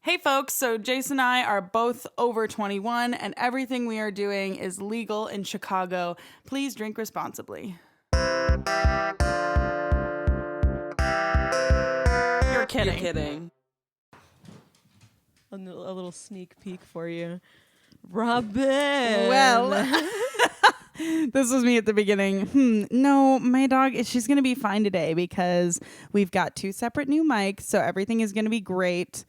Hey folks, so Jayce and I are both over 21 and everything we are doing is legal in Chicago. Please drink responsibly. You're kidding. You're kidding. A little sneak peek for you. Robin! Well, this was me at the beginning. No, my dog, she's going to be fine today because we've got 2 separate new mics, so everything is going to be great.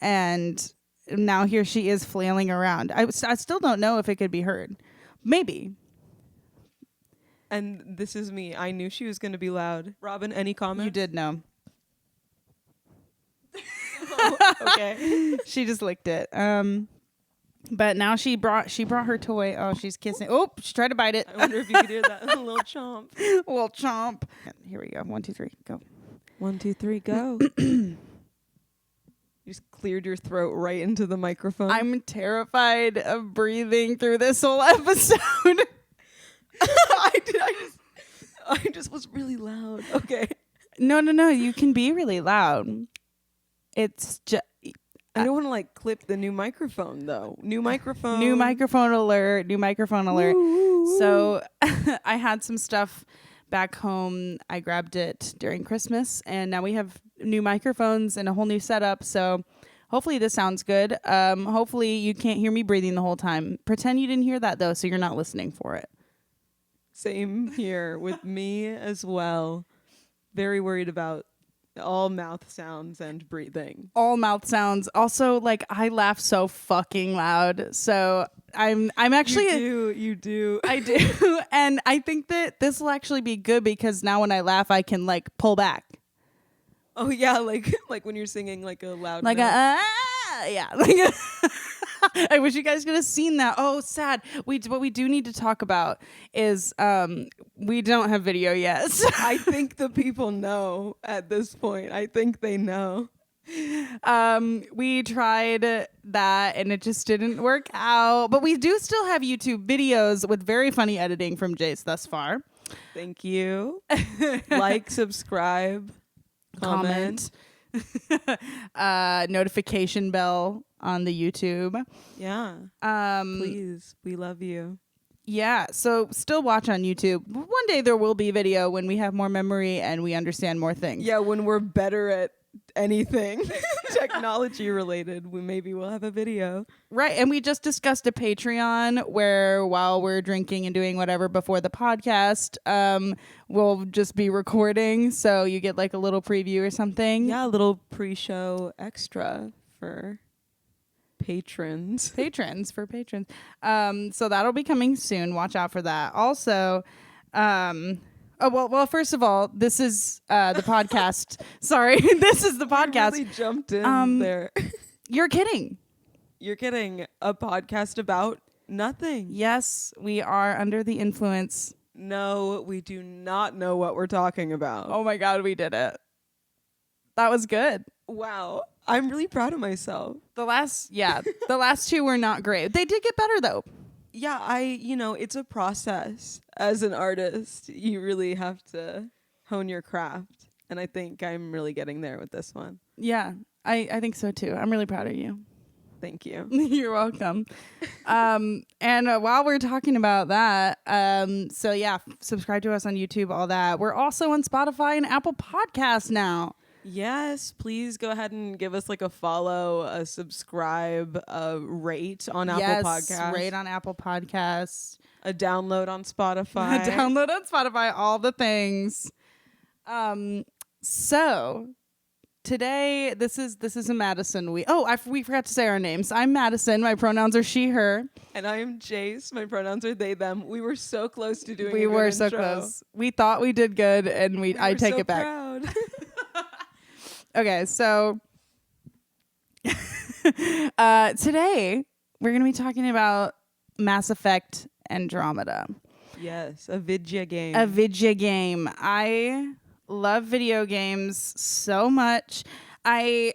And now here she is flailing around. I still don't know if it could be heard. Maybe. And this is me. I knew she was going to be loud. Robin, any comments? You did know. Okay. She just licked it. But now she brought her toy. Oh, she's kissing. Oh, she tried to bite it. I wonder if you could hear that. A little chomp. A little chomp. Here we go. 1, 2, 3, go. 1, 2, 3, go. You just cleared your throat right into the microphone. I'm terrified of breathing through this whole episode. I just was really loud. Okay. No. You can be really loud. It's just. I don't want to clip the new microphone though. New microphone alert. Woo. So I had some stuff back home. I grabbed it during Christmas and now we have new microphones and a whole new setup. So hopefully this sounds good. Hopefully you can't hear me breathing the whole time. Pretend you didn't hear that though, so you're not listening for it. Same here with me as well. Very worried about all mouth sounds and breathing. All mouth sounds. Also, I laugh so fucking loud. So I'm actually You do. I do. And I think that this will actually be good because now when I laugh I can pull back. Oh yeah, like when you're singing a loud note. Yeah. I wish you guys could have seen that. Oh, sad. What we do need to talk about is we don't have video yet. I think the people know at this point. I think they know. We tried that and it just didn't work out. But we do still have YouTube videos with very funny editing from Jayce thus far. Thank you. Like, subscribe, comment. Notification bell on the YouTube. Yeah. Please, we love you. Yeah, so still watch on YouTube. One day there will be video when we have more memory and we understand more things. Yeah, when we're better at anything technology related, maybe we'll have a video. Right, and we just discussed a Patreon where while we're drinking and doing whatever before the podcast, we'll just be recording, so you get a little preview or something. Yeah, a little pre-show extra for patrons. For patrons. So that'll be coming soon. Watch out for that. Also, well, first of all, this is the podcast. Sorry, this is the podcast. You really jumped in there. You're kidding. You're kidding. A podcast about nothing. Yes, we are under the influence. No, we do not know what we're talking about. Oh my God, we did it. That was good. Wow. I'm really proud of myself. The last 2 were not great. They did get better though. Yeah, it's a process. As an artist, you really have to hone your craft. And I think I'm really getting there with this one. Yeah, I think so too. I'm really proud of you. Thank you. You're welcome. And while we're talking about that, so yeah, subscribe to us on YouTube, all that. We're also on Spotify and Apple Podcasts now. Yes, please go ahead and give us a follow, a subscribe, a rate on Apple Podcasts. Rate on Apple Podcasts. A download on Spotify. All the things. So today, this is a Maddison week. Oh, we forgot to say our names. I'm Maddison. My pronouns are she, her. And I am Jayce. My pronouns are they, them. We were so close to doing. We were so close. We thought we did good, and I take it back. Proud. Okay, so today we're going to be talking about Mass Effect Andromeda. Yes, a video game. I love video games so much. I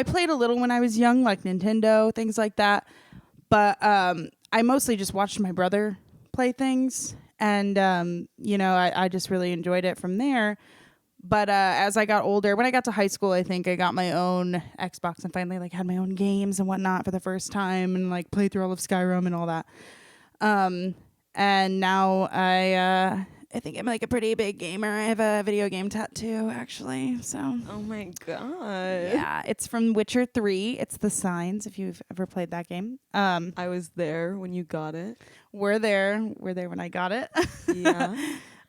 played a little when I was young, like Nintendo, things like that. But I mostly just watched my brother play things. And, I just really enjoyed it from there. But as I got older, when I got to high school, I think I got my own Xbox and finally like had my own games and whatnot for the first time and like played through all of Skyrim and all that. And now I think I'm like a pretty big gamer. I have a video game tattoo actually. So Oh my god. yeah, it's from Witcher 3. It's The Signs, if you've ever played that game. I was there when you got it. We're there when I got it. Yeah.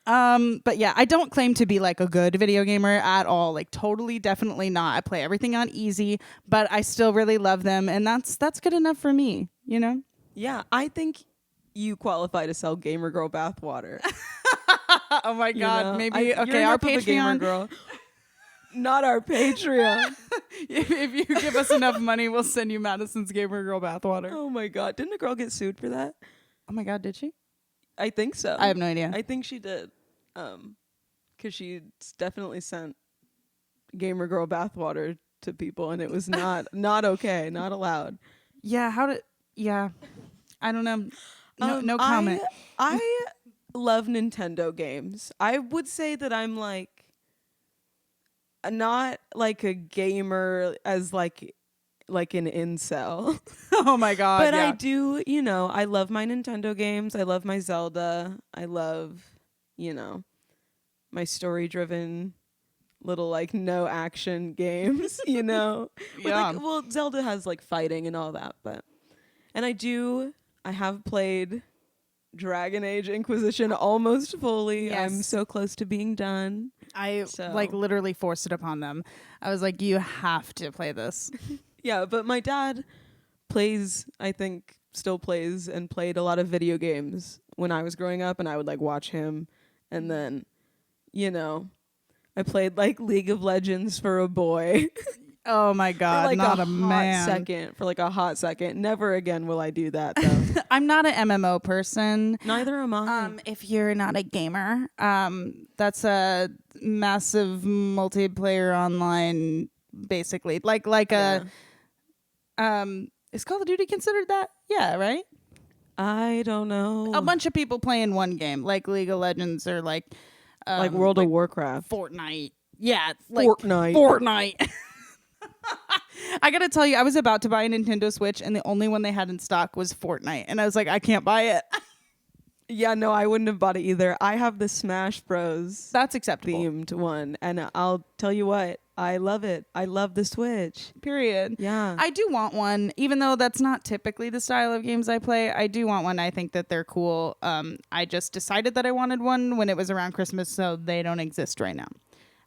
But yeah, I don't claim to be like a good video gamer at all. Like totally, definitely not. I play everything on easy, but I still really love them, and that's good enough for me, you know? Yeah, I think you qualify to sell gamer girl bathwater. Oh my god, know? maybe You're okay, our enough of a gamer Patreon. girl. Not our Patreon. if you give us enough money, we'll send you Madison's Gamer Girl bathwater. Oh my god, didn't a girl get sued for that? Oh my god, did she? I think so. I have no idea. I think she did. 'Cause she definitely sent gamer girl bathwater to people, and it was not okay, not allowed. Yeah, yeah. I don't know. No comment. I love Nintendo games. I would say that I'm like not like a gamer as like an incel. Oh my god. But yeah. I do, I love my Nintendo games. I love my Zelda. I love, my story-driven little like no action games, With, Yeah. like, well, Zelda has like fighting and all that, and I have played Dragon Age Inquisition almost fully. Yes. I'm so close to being done. I like literally forced it upon them. I was like, you have to play this. Yeah, but my dad still plays and played a lot of video games when I was growing up, and I would like watch him. And then, I played like League of Legends for a boy. Oh my god, for like not a a man. For like a hot second. Never again will I do that though. I'm not an MMO person. Neither am I. If you're not a gamer, that's a massive multiplayer online, basically. Is Call of Duty considered that? Yeah, right? I don't know. A bunch of people playing one game, like League of Legends or like World of Warcraft. Fortnite. Yeah, like Fortnite. I gotta tell you, I was about to buy a Nintendo Switch, and the only one they had in stock was Fortnite, and I was like, I can't buy it. Yeah, no, I wouldn't have bought it either. I have the Smash Bros. That's acceptable. Themed one, and I'll tell you what, I love it. I love the Switch. Period. Yeah. I do want one, even though that's not typically the style of games I play. I do want one. I think that they're cool. I just decided that I wanted one when it was around Christmas, so they don't exist right now.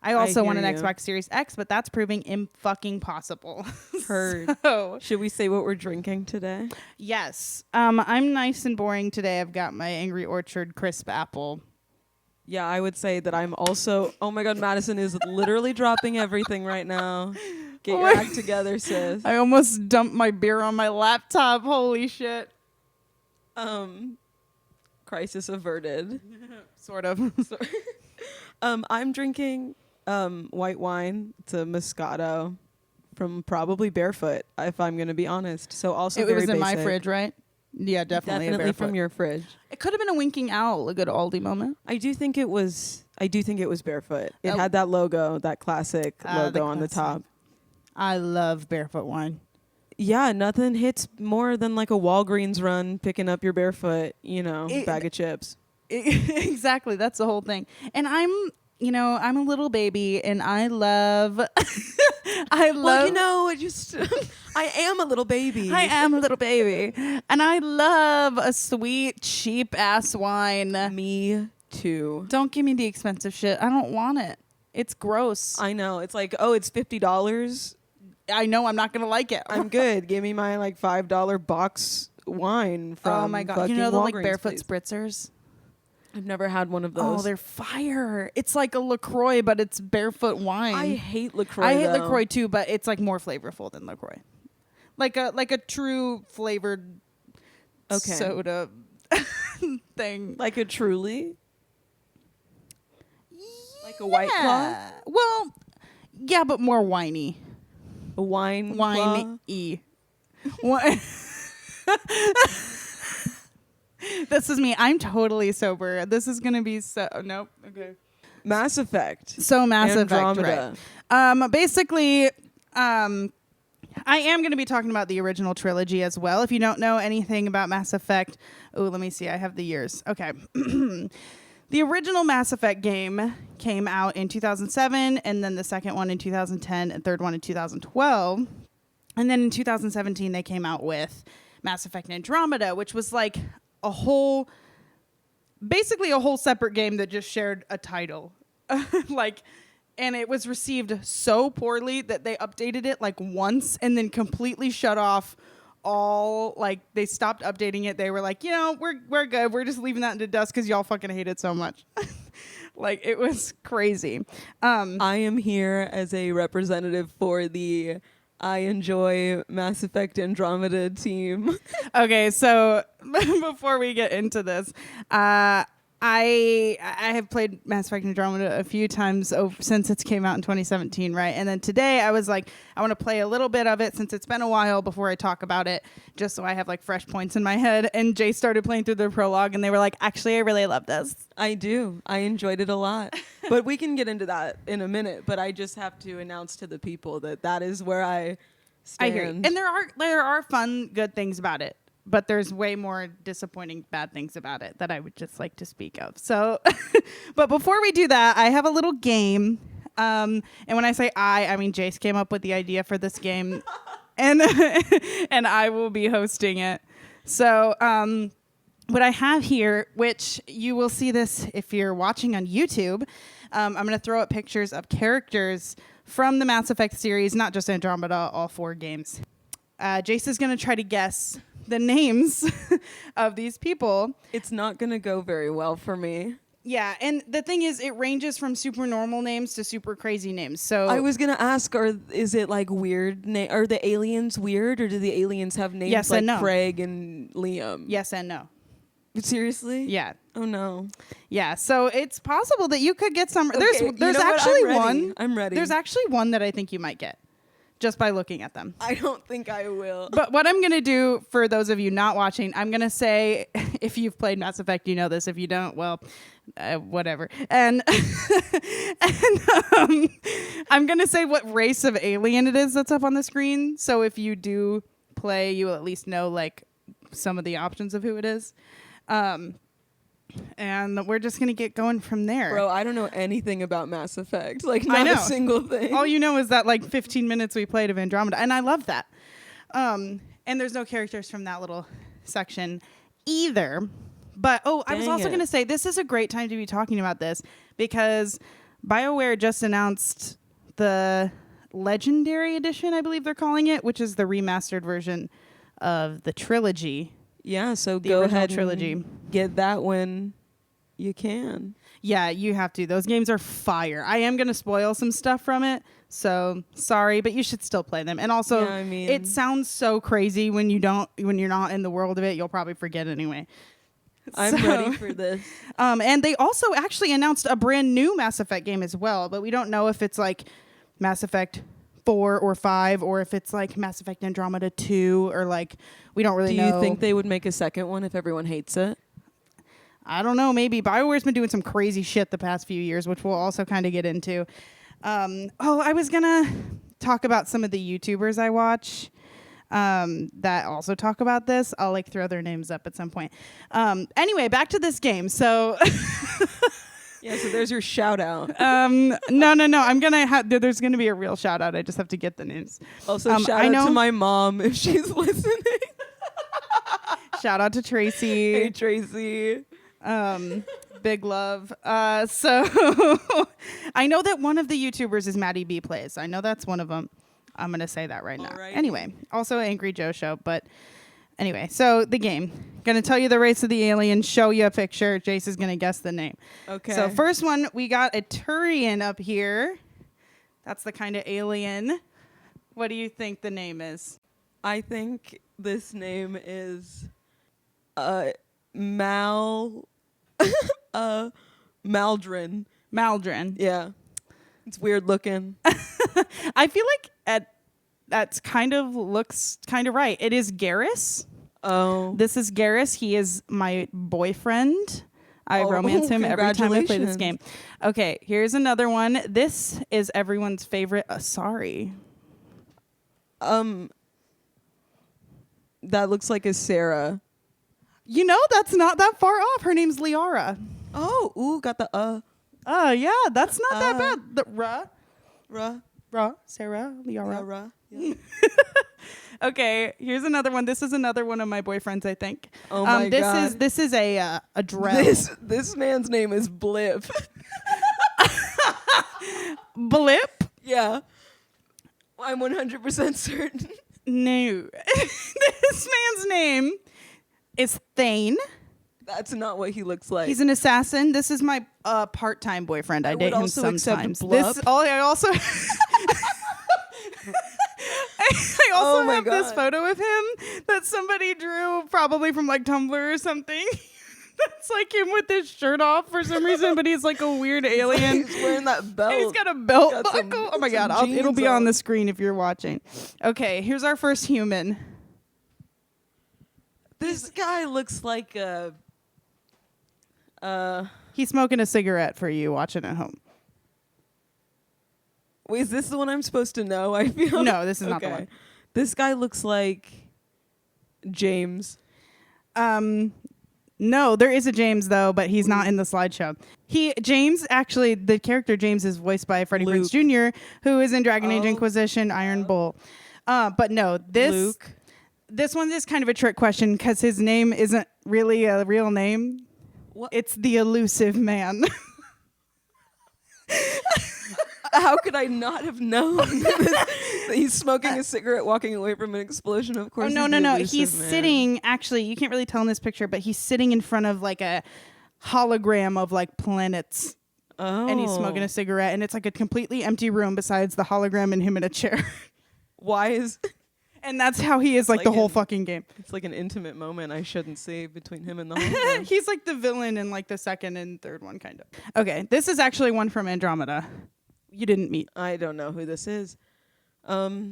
I also want an Xbox Series X, but that's proving fucking possible. Heard. So, should we say what we're drinking today? yes. I'm nice and boring today. I've got my Angry Orchard crisp apple. Yeah, I would say that I'm also... Oh my god, Madison is literally dropping everything right now. Get your act together, sis. I almost dumped my beer on my laptop. Holy shit. Crisis averted. Sort of. I'm drinking white wine. It's a Moscato from probably Barefoot, if I'm going to be honest. So also it very was in my basic. fridge, right? Yeah, definitely from your fridge. It could have been a winking owl, a good Aldi moment. I do think it was Barefoot. It had that logo, that classic logo on the top. I love Barefoot wine. Yeah, nothing hits more than like a Walgreens run picking up your Barefoot, bag of chips. Exactly, that's the whole thing. And I'm a little baby, and I love Well, I am a little baby. I am a little baby, and I love a sweet, cheap ass wine. Me too. Don't give me the expensive shit. I don't want it. It's gross. I know. It's like, oh, it's $50. I know I'm not gonna like it. I'm good. Give me my like $5 box wine from. Oh my god! fucking You know the like Walgreens, barefoot please. spritzers? I've never had one of those. Oh, they're fire! It's like a LaCroix, but it's barefoot wine. I hate LaCroix. I hate LaCroix too, but it's like more flavorful than LaCroix. Like a true flavored soda thing. Like a Truly? Like a White Claw? Well, yeah, but more winey. A wine Wine-y. This is me. I'm totally sober. This is going to be so... Nope. Okay. Mass Effect. So Mass Effect, Andromeda. right. Basically, I am going to be talking about the original trilogy as well. If you don't know anything about Mass Effect, let me see. I have the years. Okay. The original Mass Effect game came out in 2007, and then the second one in 2010, and third one in 2012. And then in 2017, they came out with Mass Effect Andromeda, which was like basically a whole separate game that just shared a title. And it was received so poorly that they updated it like once and then completely shut off they stopped updating it. They were like, we're good. We're just leaving that into dust because y'all fucking hate it so much. It was crazy. I am here as a representative for the I enjoy Mass Effect Andromeda team. Okay, so before we get into this, I have played Mass Effect Andromeda a few times since it came out in 2017, right? And then today I was like, I want to play a little bit of it since it's been a while before I talk about it, just so I have like fresh points in my head. And Jay started playing through the prologue and they were like, actually, I really love this. I do. I enjoyed it a lot. But we can get into that in a minute. But I just have to announce to the people that is where I stand. I hear you. And there are fun, good things about it. But there's way more disappointing bad things about it that I would just like to speak of. So, but before we do that, I have a little game. And when I say I mean Jayce came up with the idea for this game, and and I will be hosting it. So, what I have here, which you will see this if you're watching on YouTube, I'm going to throw up pictures of characters from the Mass Effect series, not just Andromeda, all 4 games. Jayce is going to try to guess the names of these people. It's not going to go very well for me. Yeah, and the thing is, it ranges from super normal names to super crazy names. So I was going to ask, is it like weird? Are the aliens weird, or do the aliens have names yes like and no. Craig and Liam? Yes and no. Seriously? Yeah. Oh no. Yeah, so it's possible that you could get some. Okay, there's actually one. I'm ready. There's actually one that I think you might get just by looking at them. I don't think I will. But what I'm going to do for those of you not watching, I'm going to say, if you've played Mass Effect, you know this. If you don't, well, whatever. And, I'm going to say what race of alien it is that's up on the screen. So if you do play, you will at least know like some of the options of who it is. And we're just going to get going from there. Bro, I don't know anything about Mass Effect. Like, not a single thing. All you know is that, like, 15 minutes we played of Andromeda. And I love that. And there's no characters from that little section either. But, I was also going to say, this is a great time to be talking about this because BioWare just announced the Legendary Edition, I believe they're calling it, which is the remastered version of the trilogy. Yeah, so the go original ahead trilogy. And get that when you can. Yeah, you have to. Those games are fire. I am going to spoil some stuff from it, so sorry, but you should still play them. And also, it sounds so crazy when you're not in the world of it. You'll probably forget anyway. I'm ready for this. And they also actually announced a brand new Mass Effect game as well, but we don't know if it's like Mass Effect 4 or 5 or if it's like Mass Effect Andromeda 2 or like we don't really know. Do you think they would make a second one if everyone hates it? I don't know, maybe. BioWare's been doing some crazy shit the past few years, which we'll also kind of get into. I was going to talk about some of the YouTubers I watch that also talk about this. I'll like throw their names up at some point. Anyway, back to this game. So yeah, so there's your shout out. No. I'm gonna there's gonna be a real shout out. I just have to get the names. Also, shout out to my mom if she's listening. Shout out to Tracy. Hey, Tracy. Big love. So I know that one of the YouTubers is Maddie B Plays. I know that's one of them. I'm gonna say that right now. Alrighty. Anyway, also Angry Joe Show, but. Anyway, so the game. Gonna tell you the race of the alien, show you a picture. Jayce is gonna guess the name. Okay. So first one, we got a Turian up here. That's the kind of alien. What do you think the name is? I think this name is Maldrin. Maldrin. Yeah. It's weird looking. I feel like that's looks kind of right. It is Garrus. Oh. This is Garrus. He is my boyfriend. I romance him every time I play this congratulations. game. Okay, here's another one. This is everyone's favorite Asari. That looks like a Sarah. You know, that's not that far off. Her name's Liara. Oh, ooh, got the Yeah, that's not that bad. The Sarah, Liara. Yeah. Okay, here's another one. This is another one of my boyfriends, I think. Oh my God. This is a Drell. This man's name is Blip. Blip? Yeah. I'm 100% certain. No. This man's name is Thane. That's not what he looks like. He's an assassin. This is my part-time boyfriend. I date him also accept sometimes. Blup. I also I also Oh my have this God. photo of him that somebody drew probably from like Tumblr or something. That's like him with his shirt off for some reason, but he's like a weird alien. He's wearing that belt. And he's got a belt Got some- buckle. Oh my some God. It'll jeans be on on. the screen if you're watching. Okay, here's our first human. This guy looks like a. He's smoking a cigarette for you watching at home. Wait, is this the one I'm supposed to know? I feel. No, this is not the Okay. one. This guy looks like James. No, there is a James though, but he's not in the slideshow. James, actually, the character James is voiced by Freddie Prinze Jr., who is in Dragon Age Inquisition, Iron Bull. But no, Luke. This one is kind of a trick question because his name isn't really a real name. What? It's the Elusive Man. How could I not have known that he's smoking a cigarette, walking away from an explosion? Of course. No. He's sitting. Actually, you can't really tell in this picture, but he's sitting in front of like a hologram of like planets. Oh. And he's smoking a cigarette, and it's like a completely empty room besides the hologram and him in a chair. Why is? And that's how he is like the like whole an- fucking game. It's like an intimate moment I shouldn't see between him and the hologram. He's like the villain in like the second and third one, kind of. Okay, this is actually one from Andromeda. You didn't meet. I don't know who this is. Oh,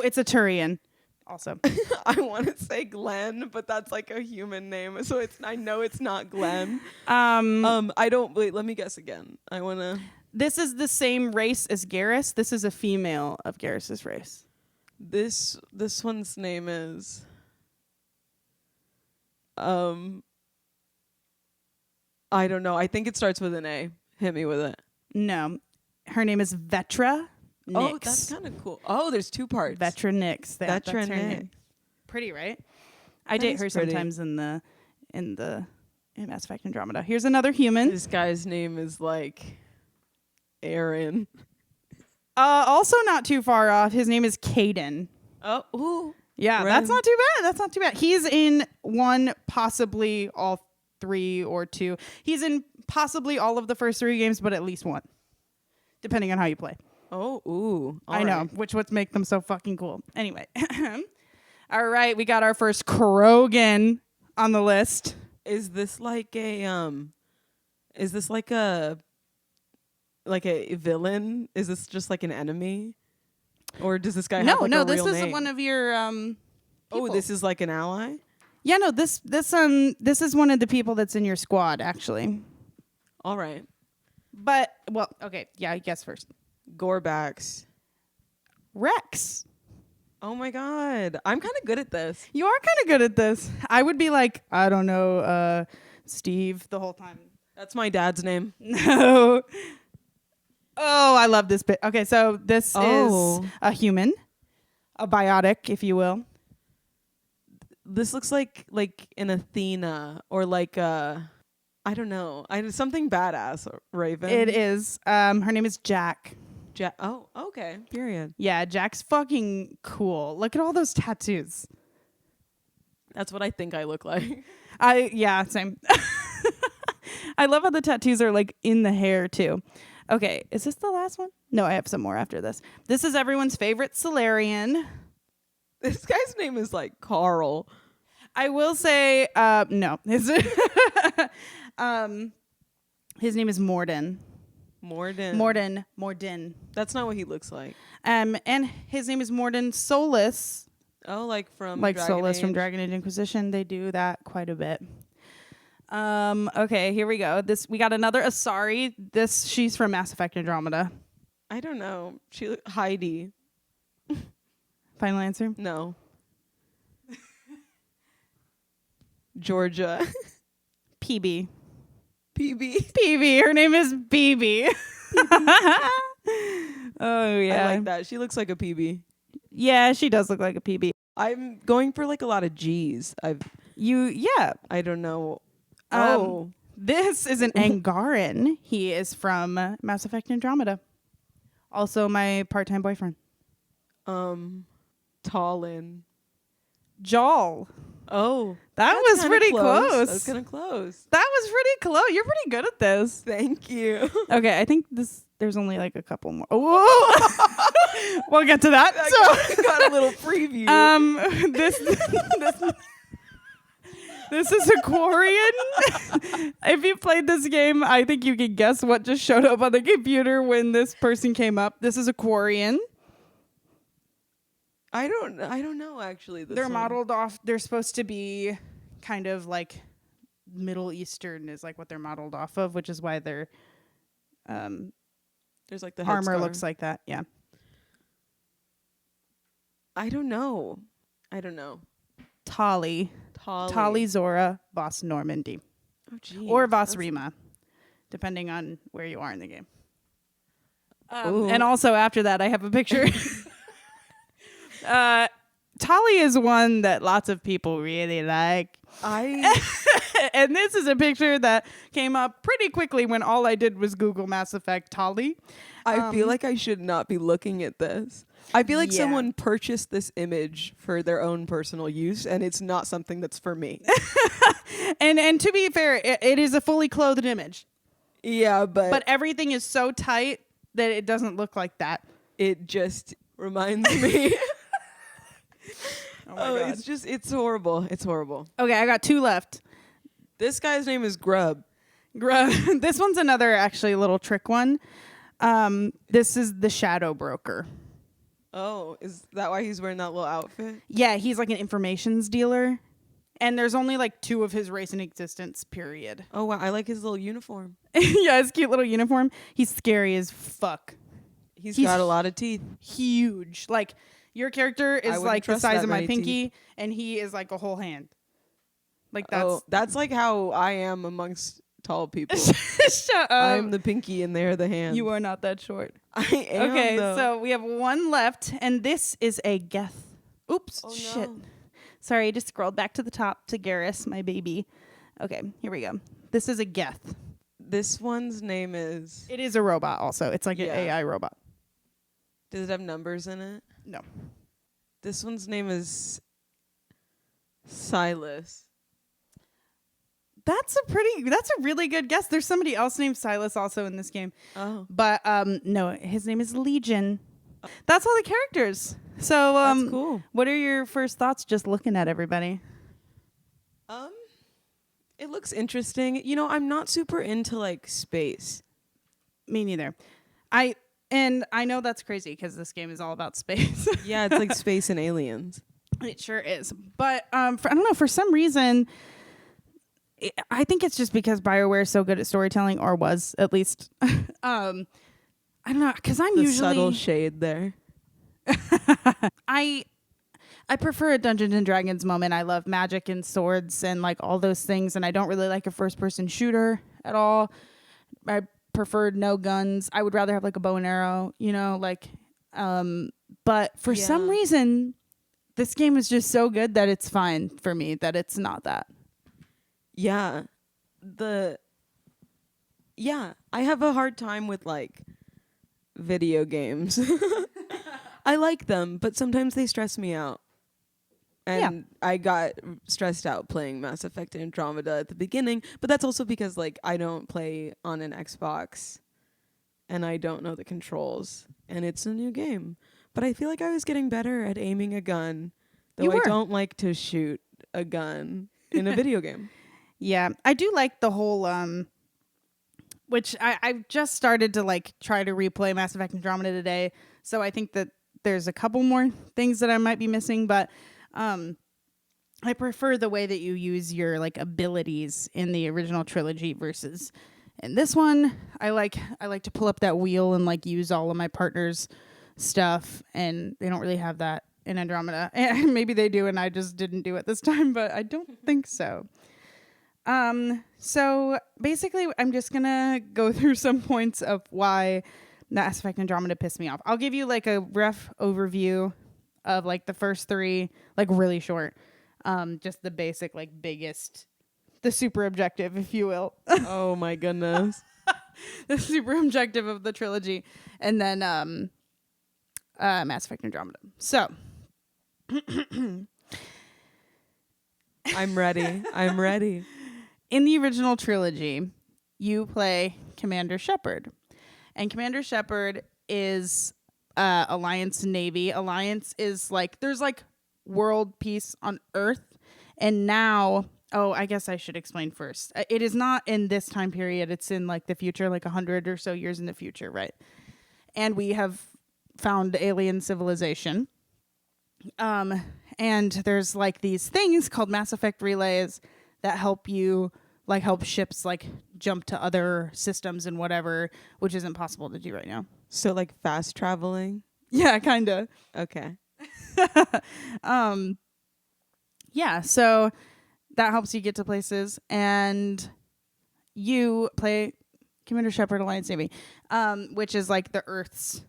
it's a Turian. Also, I want to say Glenn, but that's like a human name, so I know it's not Glenn. I don't. Wait, let me guess again. I want to. this is the same race as Garrus. This is a female of Garrus's race. This one's name is. I don't know. I think it starts with an A. Hit me with it. No, her name is Vetra Nix. Oh, that's kind of cool. Oh, there's two parts. Vetra Nix. That's her Vetra name. Nix. Pretty, right? I date is her pretty. sometimes in Mass Effect Andromeda. Here's another human. This guy's name is like Aaron. Also not too far off. His name is Caden. Oh, ooh. Yeah, that's not too bad. That's not too bad. He's in one, possibly all three or two. He's in possibly all of the first three games, but at least one, depending on how you play. Oh, ooh. I know, which would make them so fucking cool. Anyway. All right, we got our first Krogan on the list. Is this like a Is this like a villain? Is this just like an enemy? Or does this guy have like a this real is name? one of your Oh, people. this is like an ally? Yeah, no, this is one of the people that's in your squad, actually. All right. But well, okay, yeah, I guess first. Gorbacks. Rex. Oh my god. I'm kind of good at this. You are kind of good at this. I would be like, I don't know, Steve the whole time. That's my dad's name. No. Oh, I love this bit. Okay, so this is a human, a biotic, if you will. This looks like an Athena or like I don't know. Something badass. Raven. It is. Her name is Jack. Oh, okay. Period. Yeah, Jack's fucking cool. Look at all those tattoos. That's what I think I look like. Yeah, same. I love how the tattoos are like in the hair too. Okay, is this the last one? No, I have some more after this. This is everyone's favorite Solarian. This guy's name is like Carl. I will say, no. His name is Morden. Morden. That's not what he looks like. And his name is Morden Solus. Oh, like from Like Dragon Solus Age. from Dragon Age Inquisition. They do that quite a bit. Okay, here we go. We got another Asari. She's from Mass Effect Andromeda. I don't know. Heidi. Final answer? No. Georgia. PB. PB. PB. Her name is BB. Oh yeah. I like that. She looks like a PB. Yeah, she does look like a PB. I'm going for like a lot of G's. I don't know. This is an Angaran. He is from Mass Effect Andromeda. Also my part-time boyfriend. Talin. Jol. Oh. That was pretty close. That was kind of close. That was pretty close. You're pretty good at this. Thank you. Okay, I think there's only like a couple more. Whoa! We'll get to that. So got a little preview. This is a Quarian. If you played this game, I think you can guess what just showed up on the computer when this person came up. This is a Quarian. I don't know actually. They're modeled off. They're supposed to be kind of like Middle Eastern is like what they're modeled off of, which is why their there's like the armor looks like that. Yeah. I don't know. Tali Zora, Voss Normandy. Oh, geez. Or Voss Rima, depending on where you are in the game. And also after that, I have a picture. Tali is one that lots of people really like. And this is a picture that came up pretty quickly when all I did was Google Mass Effect Tali. I feel like I should not be looking at this. I feel like someone purchased this image for their own personal use, and it's not something that's for me. And to be fair, it is a fully clothed image. Yeah, but everything is so tight that it doesn't look like that. It just reminds me. Oh my God. It's horrible. It's horrible. Okay, I got 2 left. This guy's name is Grub. This one's another actually little trick one. This is the Shadow Broker. Oh, is that why he's wearing that little outfit? Yeah, he's like an informations dealer. And there's only like 2 of his race in existence, period. Oh, wow. I like his little uniform. Yeah, his cute little uniform. He's scary as fuck. He's got a lot of teeth. Huge. Like, your character is like the size of my pinky, and he is like a whole hand. Like, that's like how I am amongst tall people. Shut up. I'm the pinky and they're the hand. You are not that short. I am. Okay, though. so we have 1 left, and this is a Geth. Oops, oh, shit. No. Sorry, I just scrolled back to the top to Garrus, my baby. Okay, here we go. This is a Geth. This one's name is... It is a robot also. It's like an AI robot. Does it have numbers in it? No. This one's name is Silas. That's a really good guess. There's somebody else named Silas also in this game. Oh. But no, his name is Legion. That's all the characters. So that's cool. What are your first thoughts just looking at everybody? It looks interesting. You know, I'm not super into like space. Me neither. I know that's crazy because this game is all about space. Yeah, it's like space and aliens. It sure is. But I don't know, for some reason I think it's just because BioWare is so good at storytelling, or was at least. I don't know, because I'm usually subtle shade there. I prefer a Dungeons and Dragons moment. I love magic and swords and like all those things, and I don't really like a first-person shooter at all. I prefer no guns. I would rather have like a bow and arrow, you know, like. But for some reason, this game is just so good that it's fine for me that it's not that. Yeah. I have a hard time with like video games. I like them, but sometimes they stress me out. And I got stressed out playing Mass Effect Andromeda at the beginning, but that's also because like I don't play on an Xbox and I don't know the controls, and it's a new game. But I feel like I was getting better at aiming a gun, though I don't like to shoot a gun in a video game. Yeah, I do like the whole which I've just started to like try to replay Mass Effect Andromeda today, so I think that there's a couple more things that I might be missing, but I prefer the way that you use your like abilities in the original trilogy versus in this one. I like to pull up that wheel and like use all of my partner's stuff, and they don't really have that in Andromeda. And maybe they do and I just didn't do it this time, but I don't think so. So basically I'm just gonna go through some points of why Mass Effect Andromeda pissed me off. I'll give you like a rough overview of like the first three, like really short. Just the basic, like biggest, the super objective, if you will. Oh my goodness. The super objective of the trilogy. And then Mass Effect Andromeda. So I'm ready. I'm ready. in the original trilogy, you play Commander Shepard. And Commander Shepard is Alliance Navy. Alliance is like, there's like world peace on Earth. And now, I guess I should explain first. It is not in this time period. It's in like the future, like 100 or so years in the future, right? And we have found alien civilization. And there's like these things called Mass Effect relays that help you, like help ships like jump to other systems and whatever, which isn't possible to do right now. So like fast traveling? Yeah, kind of. Okay. Yeah, so that helps you get to places, and you play Commander Shepard Alliance Navy, which is like the Earth's,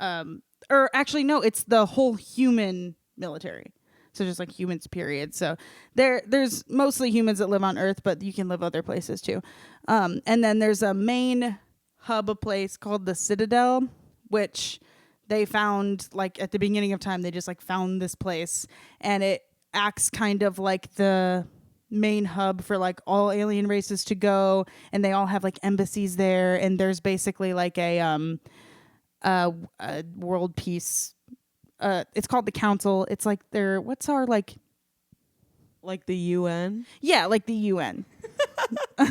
or actually no, it's the whole human military. So just like humans, period. So there's mostly humans that live on Earth, but you can live other places too. And then there's a main hub place called the Citadel, which they found like at the beginning of time. They just like found this place, and it acts kind of like the main hub for like all alien races to go, and they all have like embassies there. And there's basically like a world peace. It's called the Council. It's like what's our like the UN? Yeah, like the UN.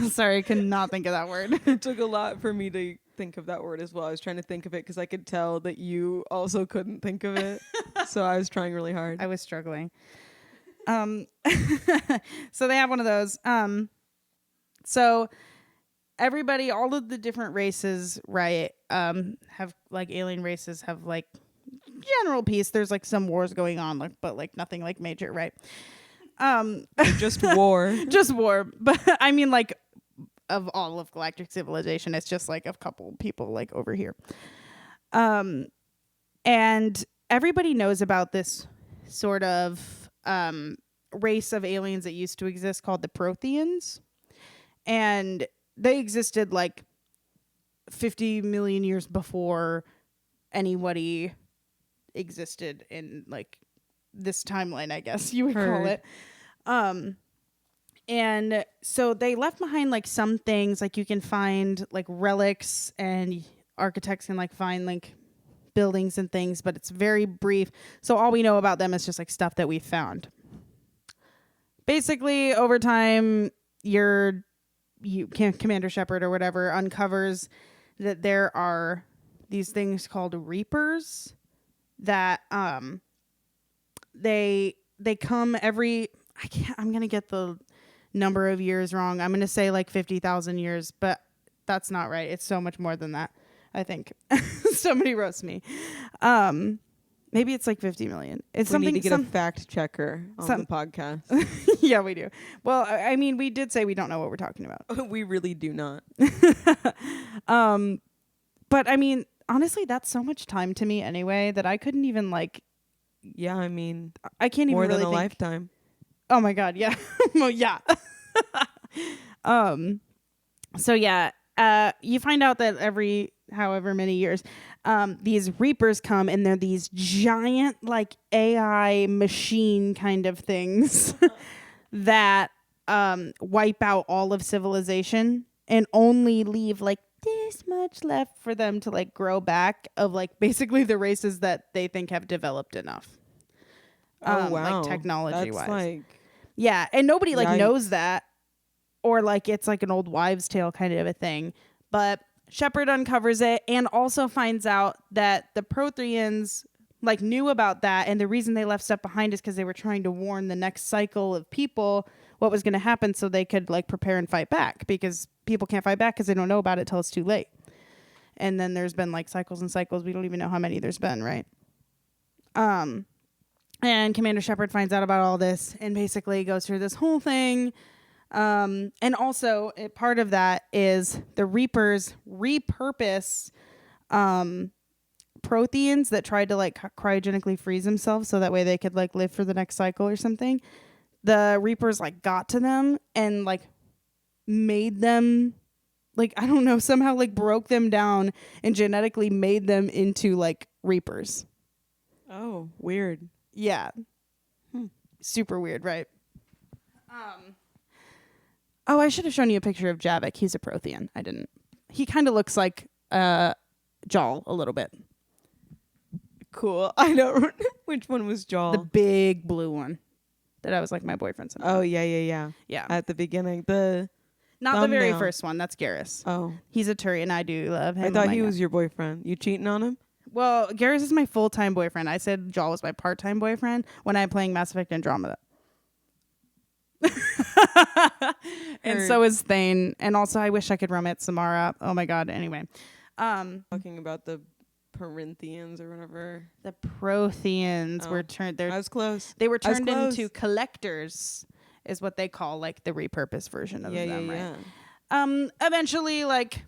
Sorry, I could not think of that word. It took a lot for me to think of that word as well. I was trying to think of it because I could tell that you also couldn't think of it. So I was trying really hard. I was struggling. So they have one of those. So everybody, all of the different races, right, have like alien races have like general peace. There's like some wars going on, like, but like nothing like major, right? Just war. Just war. But I mean, like, of all of galactic civilization, it's just like a couple people like over here. And everybody knows about this sort of race of aliens that used to exist called the Protheans. And they existed like 50 million years before anybody existed in like this timeline, I guess you would call it. And so they left behind like some things, like you can find like relics, and architects can like find like buildings and things, but it's very brief. So all we know about them is just like stuff that we found. Basically, over time, Commander Shepard or whatever uncovers that there are these things called Reapers that they come every, I'm going to get the number of years wrong. I'm going to say like 50,000 years, but that's not right. It's so much more than that, I think. Somebody roast me. Maybe it's like 50 million. It's we need to get a fact checker on the podcast. Yeah, we do. Well, I mean, we did say we don't know what we're talking about. We really do not. But I mean, honestly, that's so much time to me anyway that I couldn't even like. Yeah, I mean, I can't even more really than a think. lifetime. Oh my God, yeah. Well, yeah. So yeah, you find out that every however many years, these Reapers come, and they're these giant like AI machine kind of things that wipe out all of civilization and only leave like this much left for them to like grow back of like basically the races that they think have developed enough. Oh wow, like technology that's wise. like, yeah, and nobody like yikes. knows that, or like it's like an old wives' tale kind of a thing. But Shepard uncovers it and also finds out that the Protheans like knew about that, and the reason they left stuff behind is because they were trying to warn the next cycle of people what was going to happen so they could like prepare and fight back, because people can't fight back because they don't know about it till it's too late. And then there's been like cycles and cycles. We don't even know how many there's been, right? And Commander Shepard finds out about all this and basically goes through this whole thing. And also part of that is the Reapers repurpose Protheans that tried to like cryogenically freeze themselves so that way they could like live for the next cycle or something. The Reapers like got to them and like made them like, I don't know, somehow like broke them down and genetically made them into like Reapers. Oh, weird. Yeah. Super weird, right? Oh, I should have shown you a picture of Javik. He's a Prothean. I didn't. He kind of looks like Jaal a little bit. Cool. I don't. Which one was Jaal? The big blue one that I was like my boyfriend. Oh, yeah. At the beginning. Not the very first one. That's Garrus. Oh. He's a Turian. I do love him. I thought he was your boyfriend. You cheating on him? Well, Garrus is my full-time boyfriend. I said Jaal was my part-time boyfriend when I'm playing Mass Effect Andromeda. And so is Thane. And also, I wish I could romance Samara. Oh, my God. Anyway. Talking about the Perinthians or whatever. The Protheans were turned... I was close. They were turned into collectors, is what they call, like, the repurposed version of them, right? Yeah. Eventually, like...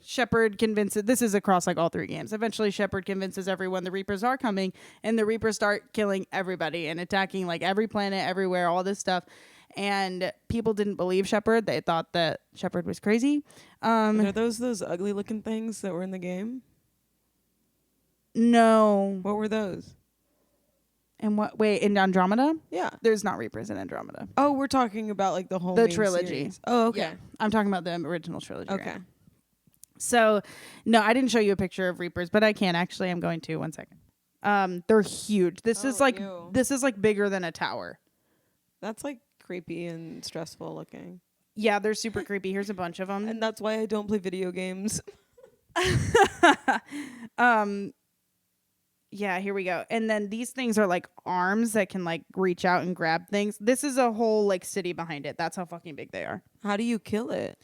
Shepard convinces, this is across like all 3 games. Eventually Shepard convinces everyone the Reapers are coming, and the Reapers start killing everybody and attacking like every planet, everywhere, all this stuff. And people didn't believe Shepard. They thought that Shepard was crazy. Are those ugly looking things that were in the game? No. What were those? And what? Wait, in Andromeda? Yeah. There's not Reapers in Andromeda. Oh, we're talking about like the whole the main trilogy. Series. Oh, okay. Yeah. I'm talking about the original trilogy. Okay. Right? So, no, I didn't show you a picture of Reapers, but I can actually. I'm going to. 1 second. They're huge. This is like bigger than a tower. That's like creepy and stressful looking. Yeah, they're super creepy. Here's a bunch of them, and that's why I don't play video games. Yeah, here we go. And then these things are like arms that can like reach out and grab things. This is a whole like city behind it. That's how fucking big they are. How do you kill it?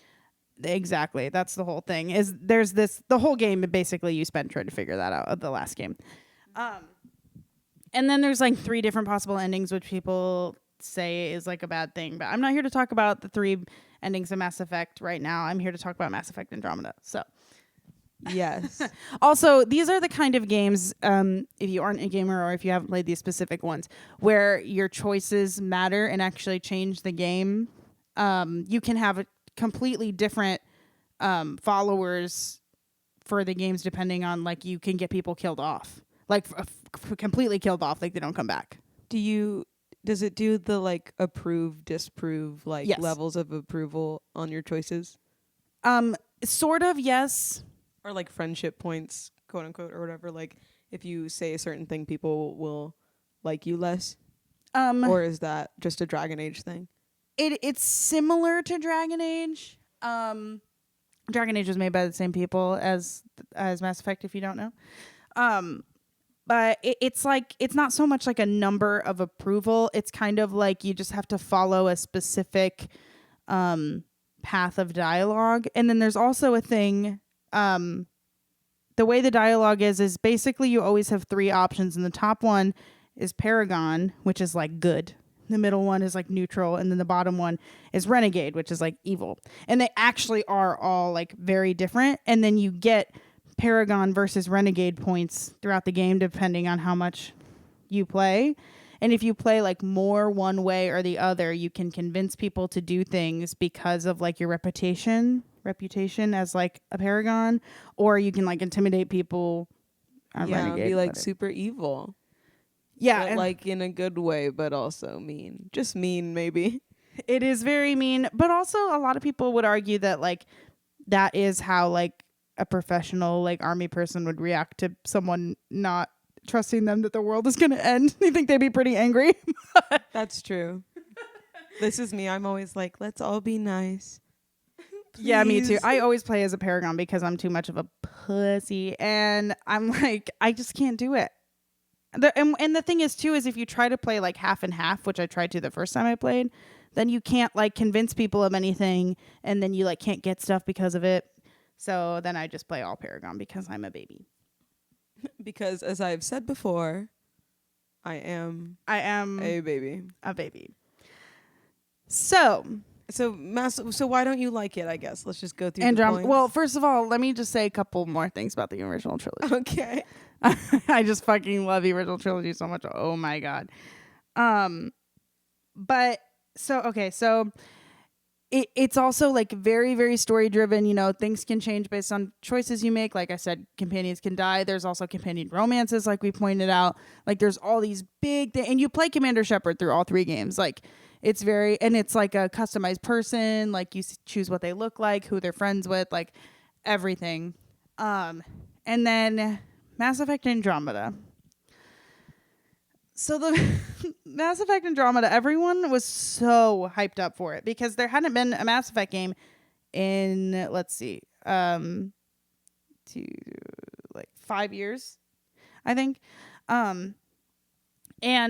Exactly. That's the whole thing. Is there's this the whole game basically you spend trying to figure that out of the last game. And then there's like 3 different possible endings which people say is like a bad thing, but I'm not here to talk about the 3 endings of Mass Effect right now. I'm here to talk about Mass Effect Andromeda. So yes. Also, these are the kind of games, if you aren't a gamer or if you haven't played these specific ones, where your choices matter and actually change the game. You can have a completely different followers for the games depending on like you can get people killed off, like completely killed off, like they don't come back. Does it do the like approve, disapprove, like yes. levels of approval on your choices? Sort of, yes. Or like friendship points, quote unquote, or whatever. Like if you say a certain thing, people will like you less. Or is that just a Dragon Age thing? It's similar to Dragon Age. Dragon Age was made by the same people as Mass Effect, if you don't know. But it's like it's not so much like a number of approval. It's kind of like you just have to follow a specific path of dialogue. And then there's also a thing. The way the dialogue is basically you always have 3 options, and the top one is Paragon, which is like good. The middle one is like neutral, and then the bottom one is Renegade, which is like evil. And they actually are all like very different. And then you get Paragon versus Renegade points throughout the game depending on how much you play. And if you play like more one way or the other, you can convince people to do things because of like your reputation as like a Paragon, or you can like intimidate people on Renegade. Be like super evil. Yeah, but like in a good way, but also mean. Just mean, maybe. It is very mean, but also a lot of people would argue that like that is how like a professional like army person would react to someone not trusting them that the world is going to end. You think they'd be pretty angry? That's true. This is me. I'm always like, let's all be nice. Please. Yeah, me too. I always play as a Paragon because I'm too much of a pussy, and I'm like, I just can't do it. And the thing is too is if you try to play like half and half, which I tried to the first time I played, then you can't like convince people of anything, and then you like can't get stuff because of it. So then I just play all Paragon because I'm a baby. Because as I've said before, I am a baby. A baby. So why don't you like it, I guess? Let's just go through the points. Well, first of all, let me just say a couple more things about the original trilogy. Okay. I just fucking love the original trilogy so much. Oh my god. But so it's also like very, very story driven. You know, things can change based on choices you make. Like I said, companions can die. There's also companion romances, like we pointed out. Like there's all these big things, and you play Commander Shepard through all 3 games. Like it's like a customized person. Like you choose what they look like, who they're friends with, like everything. And then Mass Effect Andromeda. So the Mass Effect Andromeda, everyone was so hyped up for it because there hadn't been a Mass Effect game in, let's see, 5 years, I think. And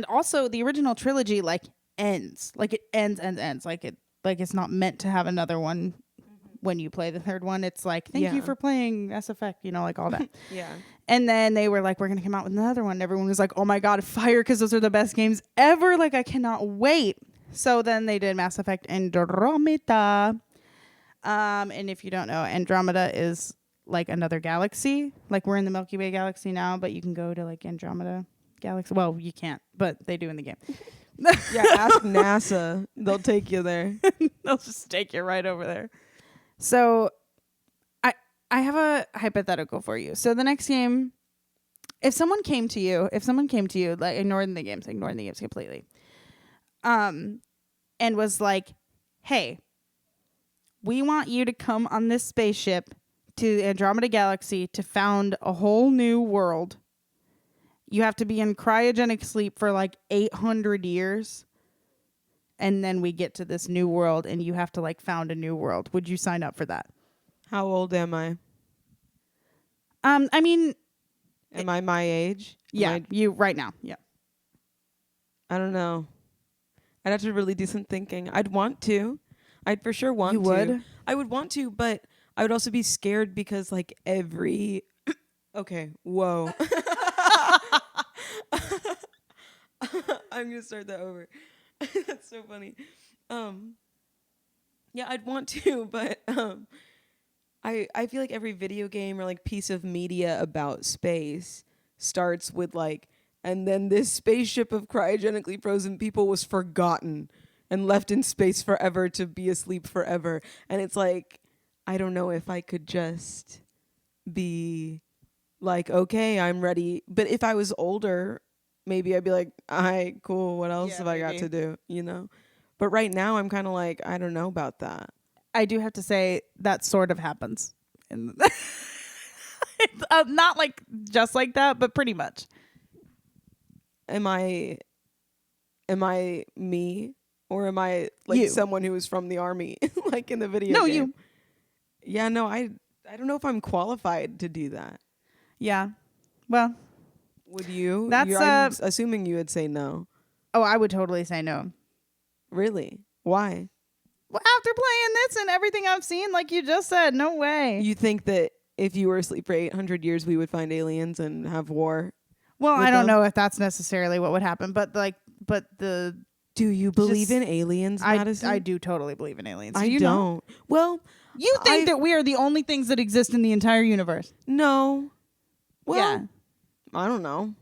also the original trilogy like ends. Like it ends. Like it's not meant to have another one when you play the 3rd one. It's like, thank you for playing Mass Effect, you know, like all that. Yeah. And then they were like, we're going to come out with another one. Everyone was like, oh my God, fire, because those are the best games ever. Like, I cannot wait. So then they did Mass Effect Andromeda. And if you don't know, Andromeda is like another galaxy. Like, we're in the Milky Way galaxy now, but you can go to like Andromeda galaxy. Well, you can't, but they do in the game. Yeah, ask NASA. They'll take you there. They'll just take you right over there. So I have a hypothetical for you. So the next game, if someone came to you, like ignoring the games completely, and was like, hey, we want you to come on this spaceship to the Andromeda Galaxy to found a whole new world. You have to be in cryogenic sleep for like 800 years. And then we get to this new world and you have to like found a new world. Would you sign up for that? How old am I? I mean, am I my age? Yeah, you right now. Yeah. I don't know. I'd have to really do some thinking. I'd want to. I'd for sure want to. You would? I would want to, but I would also be scared because like every okay, whoa. I'm gonna start that over. That's so funny. Yeah, I'd want to, but I feel like every video game or like piece of media about space starts with like, and then this spaceship of cryogenically frozen people was forgotten and left in space forever to be asleep forever. And it's like, I don't know if I could just be like, okay, I'm ready. But if I was older, maybe I'd be like, all right, cool. What else have I got to do? You know? But right now I'm kind of like, I don't know about that. I do have to say that sort of happens. It's, not like just like that, but pretty much. Am I me? Or am I like you. Someone who was from the army, like in the video No, game? you. Yeah, no, I don't know if I'm qualified to do that. Yeah. Well. Would you? That's I'm assuming you would say no. Oh, I would totally say no. Really? Why? Well, after playing this and everything I've seen, like you just said, no way. You think that if you were asleep for 800 years, we would find aliens and have war? Well, I don't know if that's necessarily what would happen, but the... Do you believe in aliens, Maddison? I do totally believe in aliens. I don't. Well, you think that we are the only things that exist in the entire universe? No. Well, yeah. I don't know.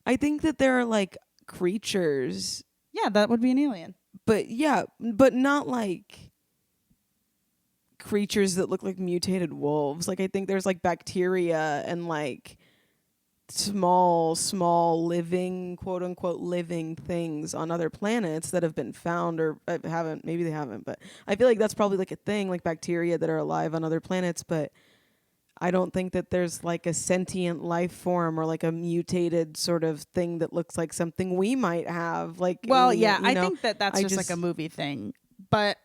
I think that there are like creatures. Yeah, that would be an alien. But not like creatures that look like mutated wolves. Like I think there's like bacteria and like small living, quote unquote living things on other planets that have been found or haven't. Maybe they haven't, but I feel like that's probably like a thing, like bacteria that are alive on other planets, but I don't think that there's like a sentient life form or like a mutated sort of thing that looks like something we might have. Like, well, I think that's just like a movie thing. But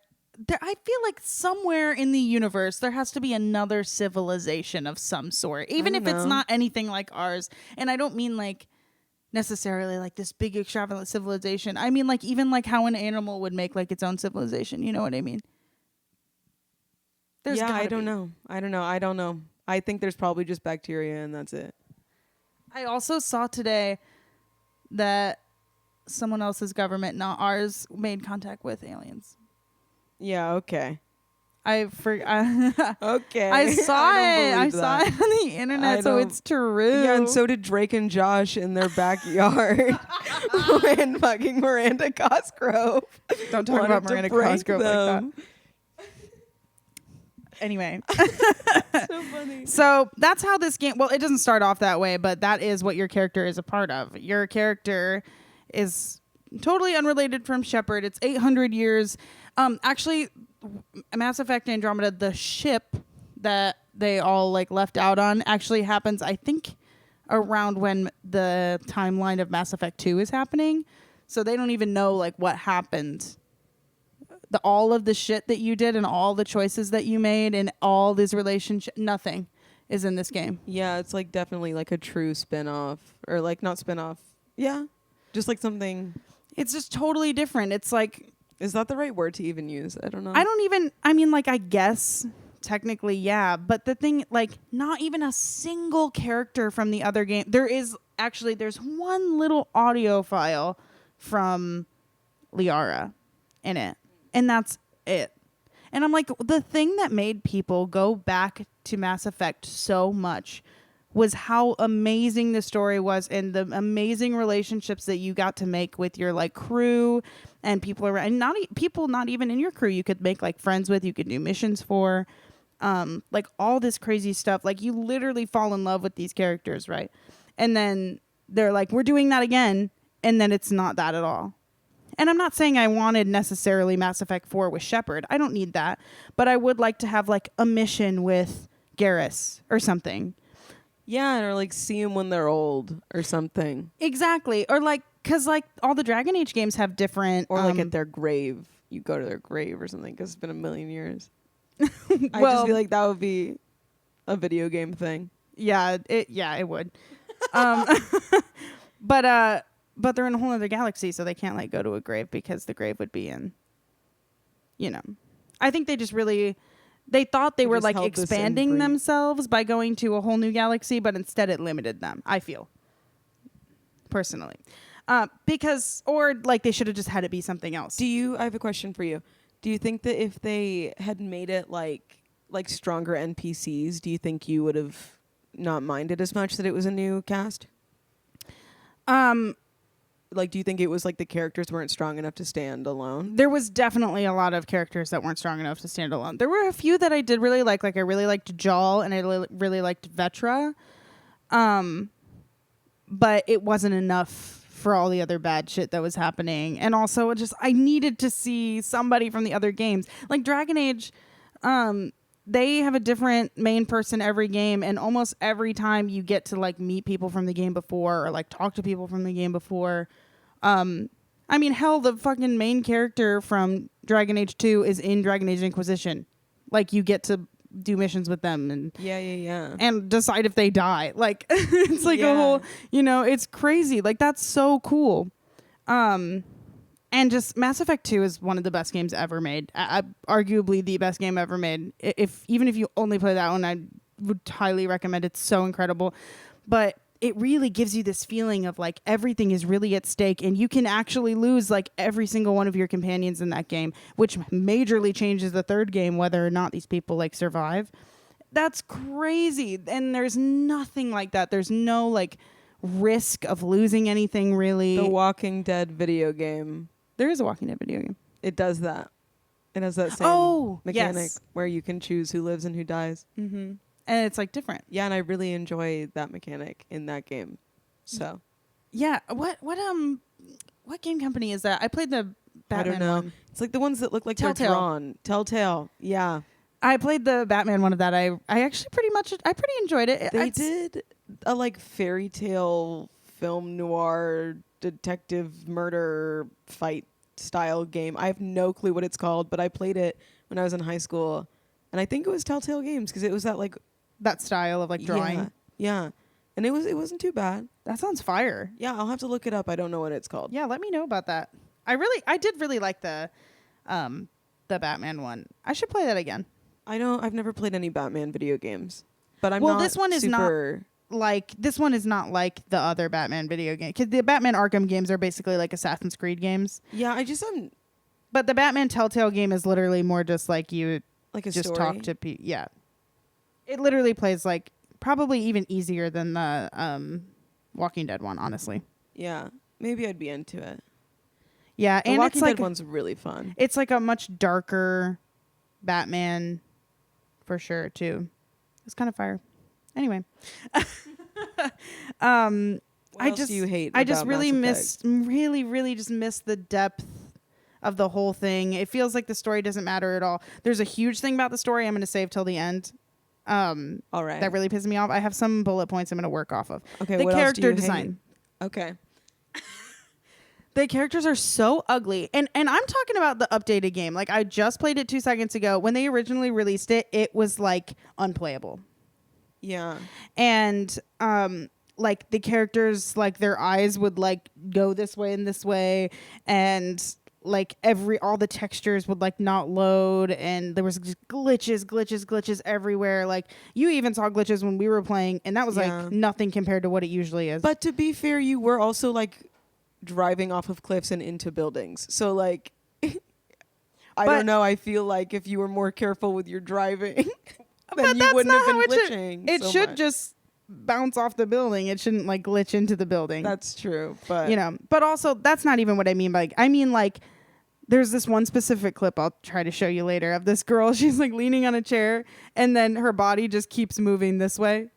I feel like somewhere in the universe there has to be another civilization of some sort, even if it's not anything like ours. And I don't mean like necessarily like this big extravagant civilization. I mean like even like how an animal would make like its own civilization. You know what I mean? I don't know. I don't know. I think there's probably just bacteria and that's it. I also saw today that someone else's government, not ours, made contact with aliens. Yeah, okay. Okay. I saw it on the internet, so it's true. Yeah, and so did Drake and Josh in their backyard when fucking Miranda Cosgrove. Don't talk about Miranda Cosgrove like that. Anyway. So funny. So that's how this game, well, it doesn't start off that way, but that is what your character is a part of. Your character is totally unrelated from Shepard. It's 800 years. Actually, Mass Effect Andromeda, the ship that they all like left out on actually happens, I think, around when the timeline of Mass Effect 2 is happening. So they don't even know like what happened. All of the shit that you did and all the choices that you made and all these relationships, nothing is in this game. Yeah, it's like definitely like a true spin-off, or like not spin-off. Yeah, just like something. It's just totally different. It's like, is that the right word to even use? I don't know. I mean, like, I guess technically, yeah. But the thing, like, not even a single character from the other game. There's one little audio file from Liara in it. And that's it. And I'm like, the thing that made people go back to Mass Effect so much was how amazing the story was and the amazing relationships that you got to make with your like crew and people around, and not even in your crew you could make like friends with, you could do missions for, like all this crazy stuff. Like you literally fall in love with these characters, right? And then they're like, we're doing that again, and then it's not that at all. And I'm not saying I wanted necessarily Mass Effect 4 with Shepard. I don't need that. But I would like to have like a mission with Garrus or something. Yeah, or like see them when they're old or something. Exactly. Or like, because like all the Dragon Age games have different... Or like at their grave. You go to their grave or something because it's been a million years. I just feel like that would be a video game thing. Yeah, it would. But they're in a whole other galaxy, so they can't like go to a grave because the grave would be in, you know. I think they just they thought they were like expanding themselves by going to a whole new galaxy, but instead it limited them, I feel. Personally. Or like they should have just had it be something else. I have a question for you. Do you think that if they had made it like stronger NPCs, do you think you would have not minded as much that it was a new cast? Like, do you think it was like the characters weren't strong enough to stand alone? There was definitely a lot of characters that weren't strong enough to stand alone. There were a few that I did really like. Like, I really liked Jal and I really liked Vetra. But it wasn't enough for all the other bad shit that was happening. And also, I needed to see somebody from the other games. Like, Dragon Age, they have a different main person every game, and almost every time you get to like meet people from the game before or like talk to people from the game before. I mean, hell, the fucking main character from Dragon Age 2 is in Dragon Age Inquisition. Like, you get to do missions with them and and decide if they die. Like, it's like a whole, it's crazy. Like, that's so cool. And just Mass Effect 2 is one of the best games ever made. Arguably the best game ever made. Even if you only play that one, I would highly recommend it. It's so incredible. But it really gives you this feeling of like everything is really at stake and you can actually lose like every single one of your companions in that game, which majorly changes the third game, whether or not these people like survive. That's crazy. And there's nothing like that. There's no like risk of losing anything really. The Walking Dead video game. There is a Walking Dead video game. It does that. It has that same mechanic where you can choose who lives and who dies. Mm-hmm. And it's like different. Yeah, and I really enjoy that mechanic in that game. So, yeah, what game company is that? I played the Batman I don't know. one. It's like the ones that look like Telltale. they're drawn. Telltale. Yeah. I played the Batman one of that. I actually pretty enjoyed it. They did a like fairy tale film noir detective murder fight style game. I have no clue what it's called, but I played it when I was in high school, and I think it was Telltale Games because it was that like that style of like drawing. Yeah, and it wasn't too bad. That sounds fire. Yeah, I'll have to look it up. I don't know what it's called. Yeah, let me know about that. I did really like the Batman one. I should play that again. I've never played any Batman video games, but this one is not like the other Batman video game. 'Cause the Batman Arkham games are basically like Assassin's Creed games. Yeah, But the Batman Telltale game is literally more just like you like a just story. talk to people. Yeah, it literally plays like probably even easier than the Walking Dead one, honestly. Yeah, maybe I'd be into it. Yeah, the and Walking it's like Dead one's really fun. It's like a much darker Batman, for sure too. It's kind of fire. Anyway, What else do you hate? I just really Mass Effect? really just miss the depth of the whole thing. It feels like the story doesn't matter at all. There's a huge thing about the story I'm going to save till the end. All right. That really pisses me off. I have some bullet points I'm going to work off of. Okay. The what character else do you design. hate? Okay. The characters are so ugly. And I'm talking about the updated game. Like, I just played it 2 seconds ago. When they originally released it, it was like unplayable. Yeah. And like the characters, like their eyes would like go this way and this way, and like all the textures would like not load, and there was just glitches everywhere. Like, you even saw glitches when we were playing, and that was like nothing compared to what it usually is. But to be fair, you were also like driving off of cliffs and into buildings. So like I don't know, I feel like if you were more careful with your driving then you wouldn't have been glitching. It should just bounce off the building. It shouldn't like glitch into the building. That's true, but but also that's not even what I mean by like, I mean like there's this one specific clip I'll try to show you later of this girl. She's like leaning on a chair, and then her body just keeps moving this way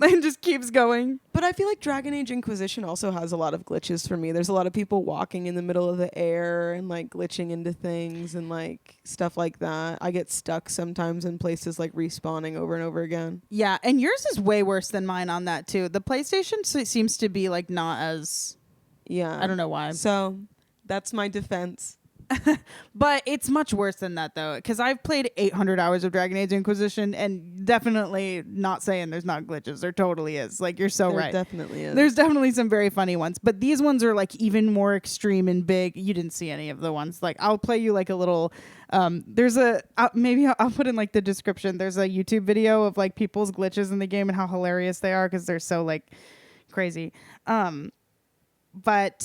and just keeps going. But I feel like Dragon Age Inquisition also has a lot of glitches for me. There's a lot of people walking in the middle of the air and like glitching into things and like stuff like that. I get stuck sometimes in places like respawning over and over again. Yeah, and yours is way worse than mine on that too. The PlayStation seems to be like not as... Yeah. I don't know why. So that's my defense. But it's much worse than that though, because I've played 800 hours of Dragon Age Inquisition, and definitely not saying there's not glitches. There totally is. Like, you're so right. There definitely is. There's definitely some very funny ones, but these ones are like even more extreme and big. You didn't see any of the ones. Like, I'll play you like a little there's a maybe I'll put in like the description. There's a YouTube video of like people's glitches in the game and how hilarious they are because they're so like crazy. But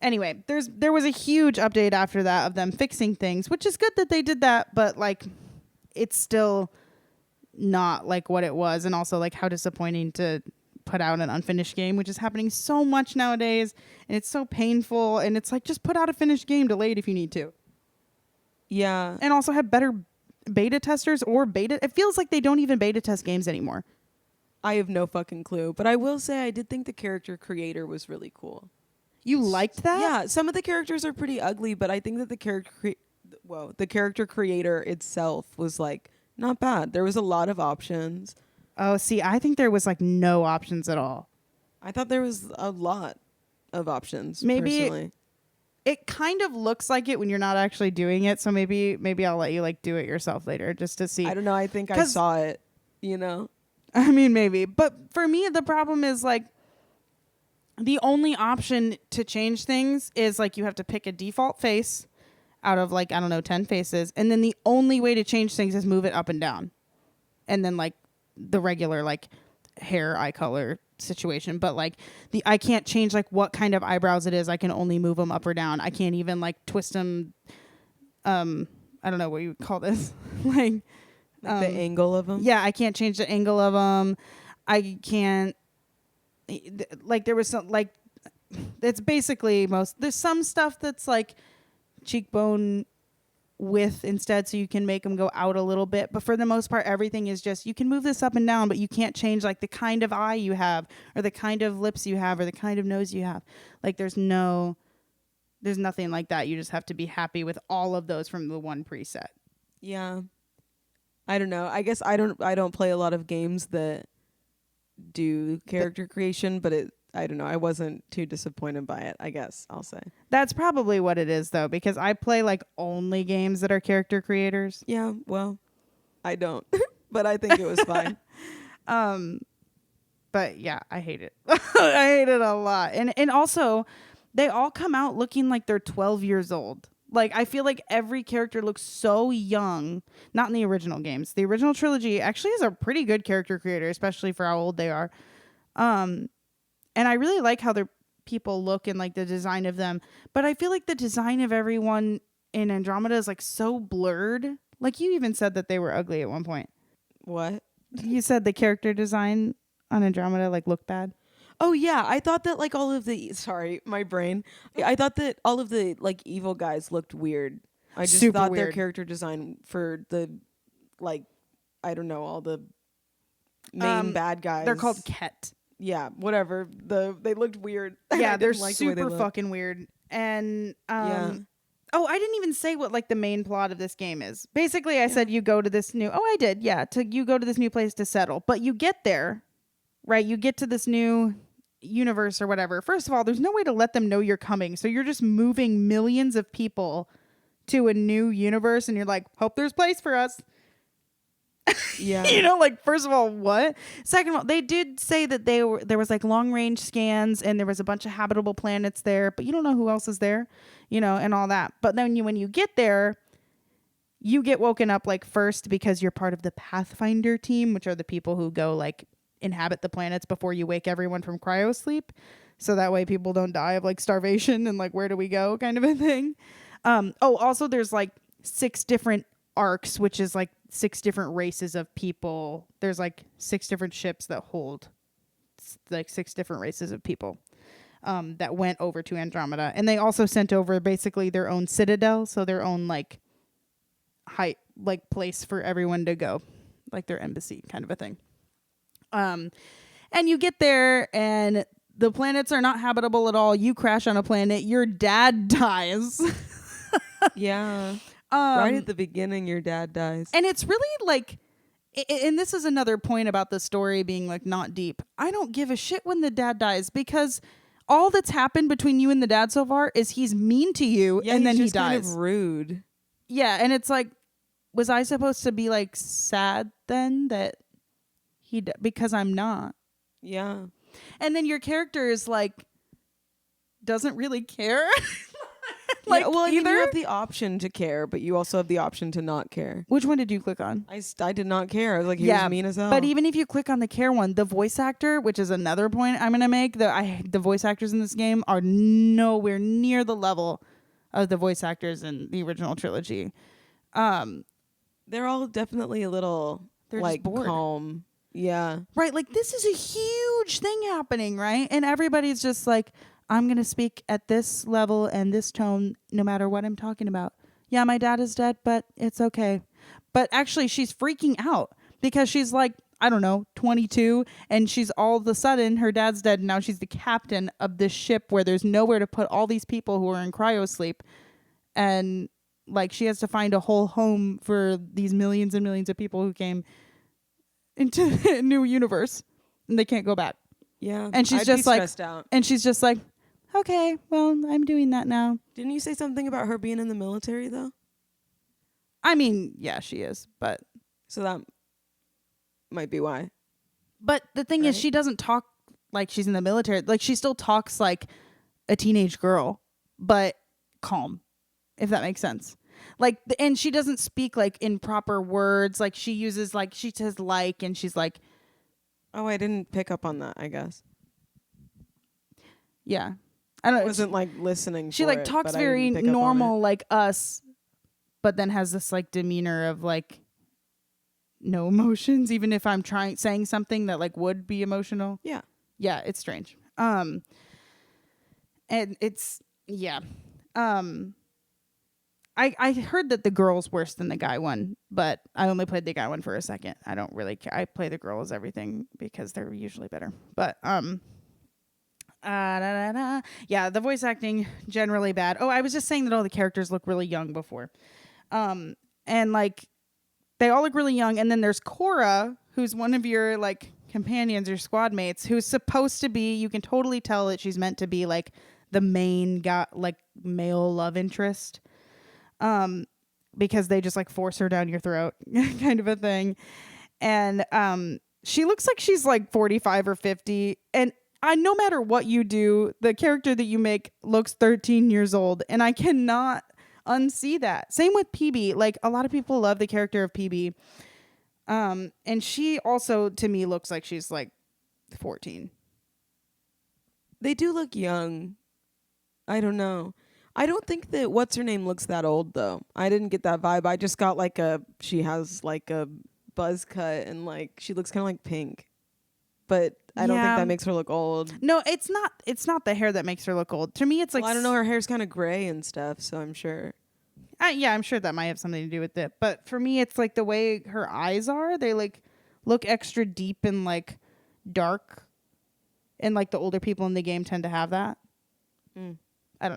anyway, there was a huge update after that of them fixing things, which is good that they did that, but like it's still not like what it was, and also like how disappointing to put out an unfinished game, which is happening so much nowadays, and it's so painful, and it's like just put out a finished game delayed if you need to. Yeah. And also have better beta testers or beta. It feels like they don't even beta test games anymore. I have no fucking clue, but I will say I did think the character creator was really cool. You liked that? Yeah, some of the characters are pretty ugly, but I think that the character creator itself was like not bad. There was a lot of options. Oh, see, I think there was like no options at all. I thought there was a lot of options. Maybe personally. It kind of looks like it when you're not actually doing it. So maybe I'll let you like do it yourself later just to see. I don't know. I think I saw it. You know. I mean, maybe, but for me, the problem is like. The only option to change things is like you have to pick a default face out of like, I don't know, 10 faces. And then the only way to change things is move it up and down. And then like the regular like hair, eye color situation. But like I can't change like what kind of eyebrows it is. I can only move them up or down. I can't even like twist them. I don't know what you would call this. like the angle of them. Yeah, I can't change the angle of them. I can't. Like there was some like it's basically there's some stuff that's like cheekbone width instead, so you can make them go out a little bit, but for the most part everything is just you can move this up and down, but you can't change like the kind of eye you have or the kind of lips you have or the kind of nose you have. Like there's nothing like that. You just have to be happy with all of those from the one preset. Yeah, I don't know. I guess I don't play a lot of games that do character creation, but I don't know. I wasn't too disappointed by it, I guess I'll say. That's probably what it is, though, because I play like only games that are character creators. Yeah, well, I don't, but I think it was fine. But yeah, I hate it. I hate it a lot. And also, they all come out looking like they're 12 years old. Like, I feel like every character looks so young. Not in the original games. The original trilogy actually has a pretty good character creator, especially for how old they are. And I really like how their people look and like the design of them. But I feel like the design of everyone in Andromeda is like so blurred. Like, you even said that they were ugly at one point. What? You said the character design on Andromeda like looked bad. Oh yeah, I thought that like all of the my brain. I thought that all of the like evil guys looked weird. I just Super thought their weird. character design for the like I don't know, all the main bad guys. They're called Ket. Yeah, whatever. They looked weird. Yeah, they're like the way they super looked. fucking weird. And Yeah. oh, I didn't even say what like the main plot of this game is. Basically, I said you go to this new. Oh, I did. Yeah, you go to this new place to settle. But you get there, right? You get to this new universe or whatever. First of all, there's no way to let them know you're coming. So you're just moving millions of people to a new universe and you're like, hope there's place for us. Yeah. You know, like, first of all, what? Second of all, they did say that there was like long range scans and there was a bunch of habitable planets there, but you don't know who else is there, you know, and all that. But then when you get there, you get woken up like first because you're part of the Pathfinder team, which are the people who go like inhabit the planets before you wake everyone from cryo sleep. So that way people don't die of like starvation and like, where do we go kind of a thing. Also there's like 6 different arcs, which is like 6 different races of people. There's like 6 different ships that hold like 6 different races of people that went over to Andromeda. And they also sent over basically their own citadel. So their own like height, like place for everyone to go, like their embassy kind of a thing. And you get there and the planets are not habitable at all. You crash on a planet. Your dad dies. Yeah. Right at the beginning, your dad dies. And it's really like, and this is another point about the story being like not deep. I don't give a shit when the dad dies because all that's happened between you and the dad so far is he's mean to you and then he dies. Kind of rude. Yeah. And it's like, was I supposed to be like sad then that because I'm not? Yeah. And then your character is like, doesn't really care. Like, yeah, well, I mean, you have the option to care, but you also have the option to not care. Which one did you click on? I did not care. I was like, he was mean as hell. But even if you click on the care one, the voice actor, which is another point I'm going to make, the voice actors in this game are nowhere near the level of the voice actors in the original trilogy. They're all definitely a little like calm. Yeah. Right. Like, this is a huge thing happening, right? And everybody's just like, I'm going to speak at this level and this tone no matter what I'm talking about. Yeah, my dad is dead, but it's okay. But actually, she's freaking out because she's like, I don't know, 22. And she's all of a sudden, her dad's dead. And now she's the captain of this ship where there's nowhere to put all these people who are in cryo sleep. And like, she has to find a whole home for these millions and millions of people who came into a new universe. And they can't go back. Yeah. And she's just like, out. And she's just like, okay, well, I'm doing that now. Didn't you say something about her being in the military, though? I mean, yeah, she is, but... So that might be why. But the thing is, she doesn't talk like she's in the military. Like, she still talks like a teenage girl, but calm, if that makes sense. Like, and she doesn't speak, like, in proper words. Like, she uses, like, she says, like, and she's like... Oh, I didn't pick up on that, I guess. Yeah. I don't know. I wasn't like listening. She like talks very normal like us, but then has this like demeanor of like no emotions, even if I'm saying something that like would be emotional. Yeah. Yeah, it's strange. And it's I heard that the girl's worse than the guy one, but I only played the guy one for a second. I don't really care. I play the girl as everything because they're usually better. But yeah, the voice acting generally bad. Oh, I was just saying that all the characters look really young before. And like they all look really young, and then there's Cora, who's one of your like companions, your squad mates, who's supposed to be, you can totally tell that she's meant to be like the main guy, like male love interest. Because they just like force her down your throat kind of a thing. And she looks like she's like 45 or 50. And no matter what you do, the character that you make looks 13 years old. And I cannot unsee that. Same with PB. Like a lot of people love the character of PB. And she also to me looks like she's like 14. They do look young. I don't know. I don't think that what's her name looks that old though. I didn't get that vibe. I just got like she has like a buzz cut and like she looks kind of like Pink. But I don't think that makes her look old. No, it's not the hair that makes her look old. To me it's like I don't know, her hair's kind of gray and stuff, so I'm sure. Yeah, I'm sure that might have something to do with it. But for me it's like the way her eyes are, they like look extra deep and like dark. And like the older people in the game tend to have that. I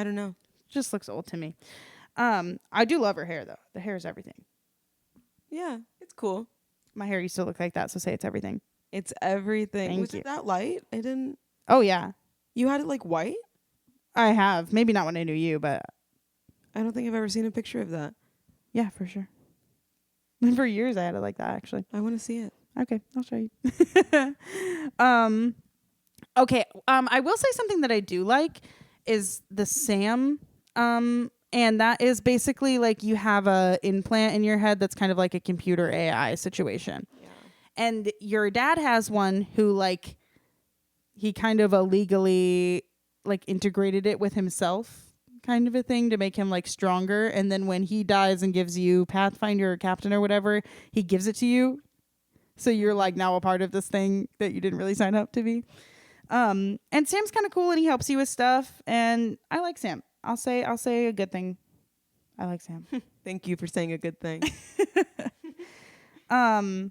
don't know. Just looks old to me. I do love her hair though. The hair is everything. Yeah, it's cool. My hair used to look like that, so say it's everything. It's everything. Was you. it that light? I didn't. Oh yeah. You had it like white? I have. Maybe not when I knew you, but I don't think I've ever seen a picture of that. Yeah, for sure. For years I had it like that actually. I want to see it. Okay, I'll show you. Okay, I will say something that I do like is the Sam. And that is basically like you have a implant in your head that's kind of like a computer AI situation. Yeah. And your dad has one who like he kind of illegally like integrated it with himself kind of a thing to make him like stronger. And then when he dies and gives you Pathfinder or Captain or whatever, he gives it to you. So you're like now a part of this thing that you didn't really sign up to be. And Sam's kind of cool and he helps you with stuff. And I like Sam. I'll say a good thing. I like Sam. Thank you for saying a good thing. I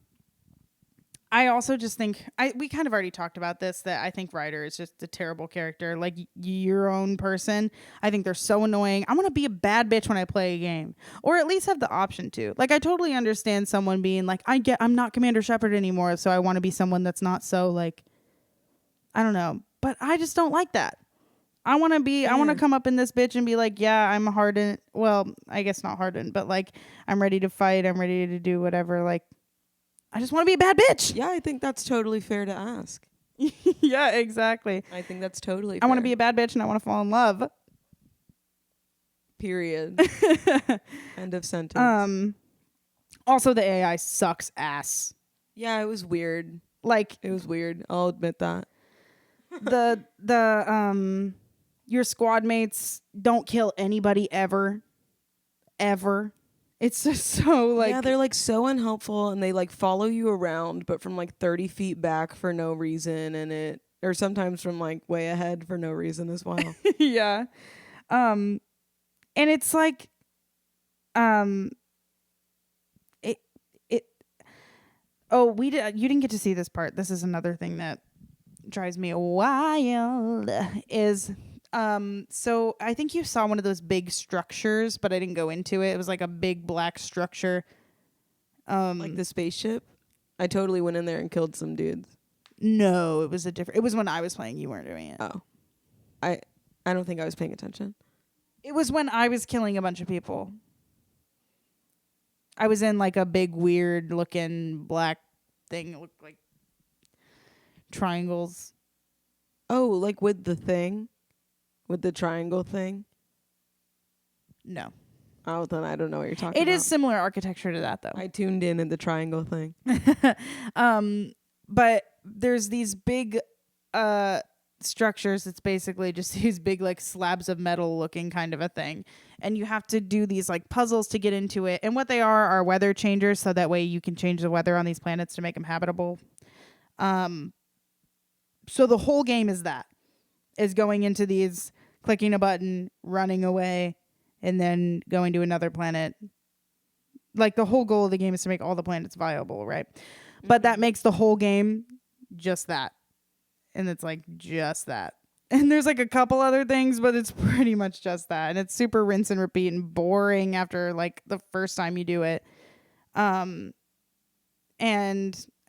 also just think we kind of already talked about this, that I think Ryder is just a terrible character. Like your own person. I think they're so annoying. I want to be a bad bitch when I play a game, or at least have the option to. Like I totally understand someone being like, I'm not Commander Shepard anymore, so I want to be someone that's not so like, I don't know, but I just don't like that. I want to come up in this bitch and be like, yeah, I'm hardened. Well, I guess not hardened, but like I'm ready to fight. I'm ready to do whatever. Like, I just want to be a bad bitch. Yeah, I think that's totally fair to ask. Yeah, exactly. I think that's totally fair. I want to be a bad bitch and I want to fall in love. Period. End of sentence. Also, the AI sucks ass. Yeah, it was weird. Like, it was weird. I'll admit that. Your squad mates don't kill anybody ever. It's just so like, yeah, they're like so unhelpful and they like follow you around, but from like 30 feet back for no reason, or sometimes from like way ahead for no reason as well. Yeah. And it's like, you didn't get to see this part. This is another thing that drives me wild is so I think you saw one of those big structures, but I didn't go into it. It was like a big black structure, like the spaceship. I totally went in there and killed some dudes. No, it was when I was playing. You weren't doing it. Oh, I don't think I was paying attention. It was when I was killing a bunch of people. I was in like a big weird looking black thing. It looked like triangles. Oh, like with the thing? With the triangle thing? No. Oh, then I don't know what you're talking about. It is similar architecture to that, though. I tuned in the triangle thing. But there's these big structures. It's basically just these big like slabs of metal looking kind of a thing. And you have to do these like puzzles to get into it. And what they are weather changers, so that way you can change the weather on these planets to make them habitable. So the whole game is going into these, clicking a button, running away, and then going to another planet. Like the whole goal of the game is to make all the planets viable, right? Mm-hmm. But that makes the whole game just that. And it's like just that. And there's like a couple other things, but it's pretty much just that. And it's super rinse and repeat and boring after like the first time you do it. And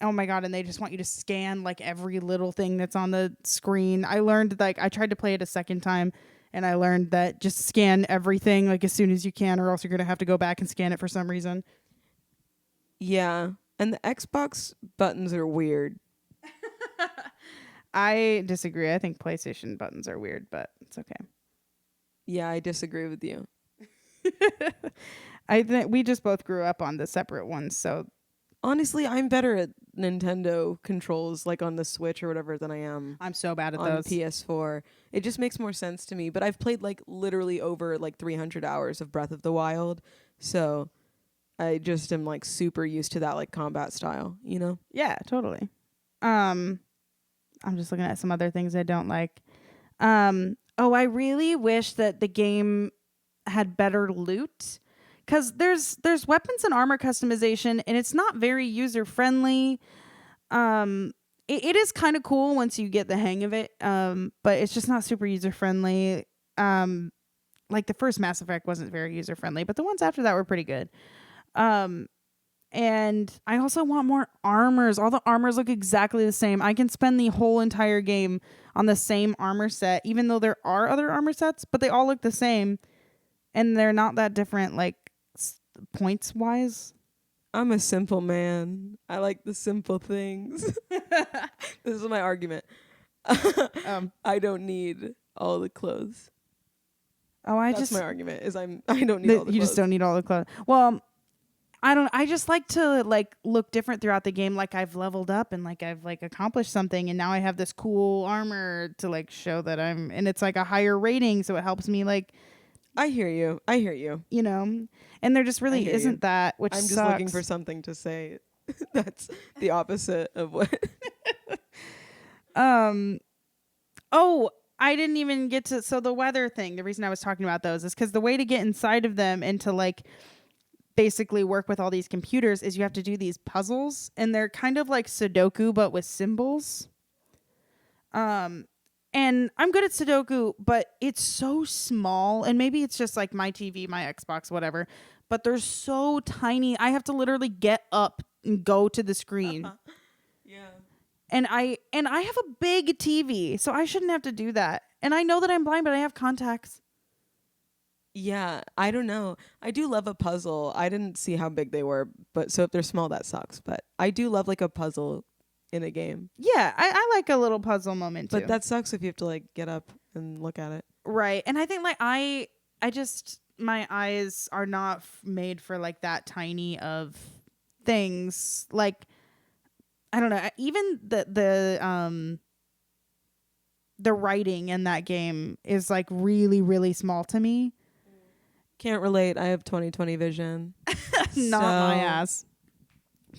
oh my God, and they just want you to scan like every little thing that's on the screen. I learned, like, I tried to play it a second time, and I learned that just scan everything like as soon as you can, or else you're gonna have to go back and scan it for some reason. Yeah. And the Xbox buttons are weird. I disagree. I think PlayStation buttons are weird, but it's okay. Yeah, I disagree with you. I think we just both grew up on the separate ones, so Honestly, I'm better at Nintendo controls, like on the Switch or whatever, than I am I'm so bad at on those. PS4. It just makes more sense to me. But I've played like literally over like 300 hours of Breath of the Wild, so I just am like super used to that like combat style, you know? Yeah, totally. I'm just looking at some other things I don't like. I really wish that the game had better loot, because there's weapons and armor customization, and it's not very user friendly. It is kind of cool once you get the hang of it, but it's just not super user friendly. Like the first Mass Effect wasn't very user friendly, but the ones after that were pretty good. And I also want more armors. All the armors look exactly the same. I can spend the whole entire game on the same armor set, even though there are other armor sets, but they all look the same, and they're not that different, like points wise. I'm a simple man. I like the simple things. This is my argument. I don't need all the clothes. That's my argument. I don't need all the clothes. You just don't need all the clothes. Well, I just like to like look different throughout the game, like I've leveled up and like I've like accomplished something, and now I have this cool armor to like show that and it's like a higher rating, so it helps me like. I hear you. You know, and there just really isn't that, which I'm just sucks. looking for something to say that's the opposite of what. Oh, I didn't even get to. So the weather thing, the reason I was talking about those is because the way to get inside of them and to like basically work with all these computers is you have to do these puzzles, and they're kind of like Sudoku but with symbols. And I'm good at Sudoku, but it's so small, and maybe it's just like my TV, my Xbox, whatever, but they're so tiny. I have to literally get up and go to the screen. Yeah. And I have a big TV, so I shouldn't have to do that. And I know that I'm blind, but I have contacts. Yeah, I don't know. I do love a puzzle. I didn't see how big they were, but so if they're small, that sucks. But I do love like a puzzle in a game. Yeah, I like a little puzzle moment too. But that sucks if you have to like get up and look at it. Right. And I think like I just, my eyes are not made for like that tiny of things. Like, I don't know, even the writing in that game is like really, really small to me. Can't relate. I have 20/20 vision. Not my ass.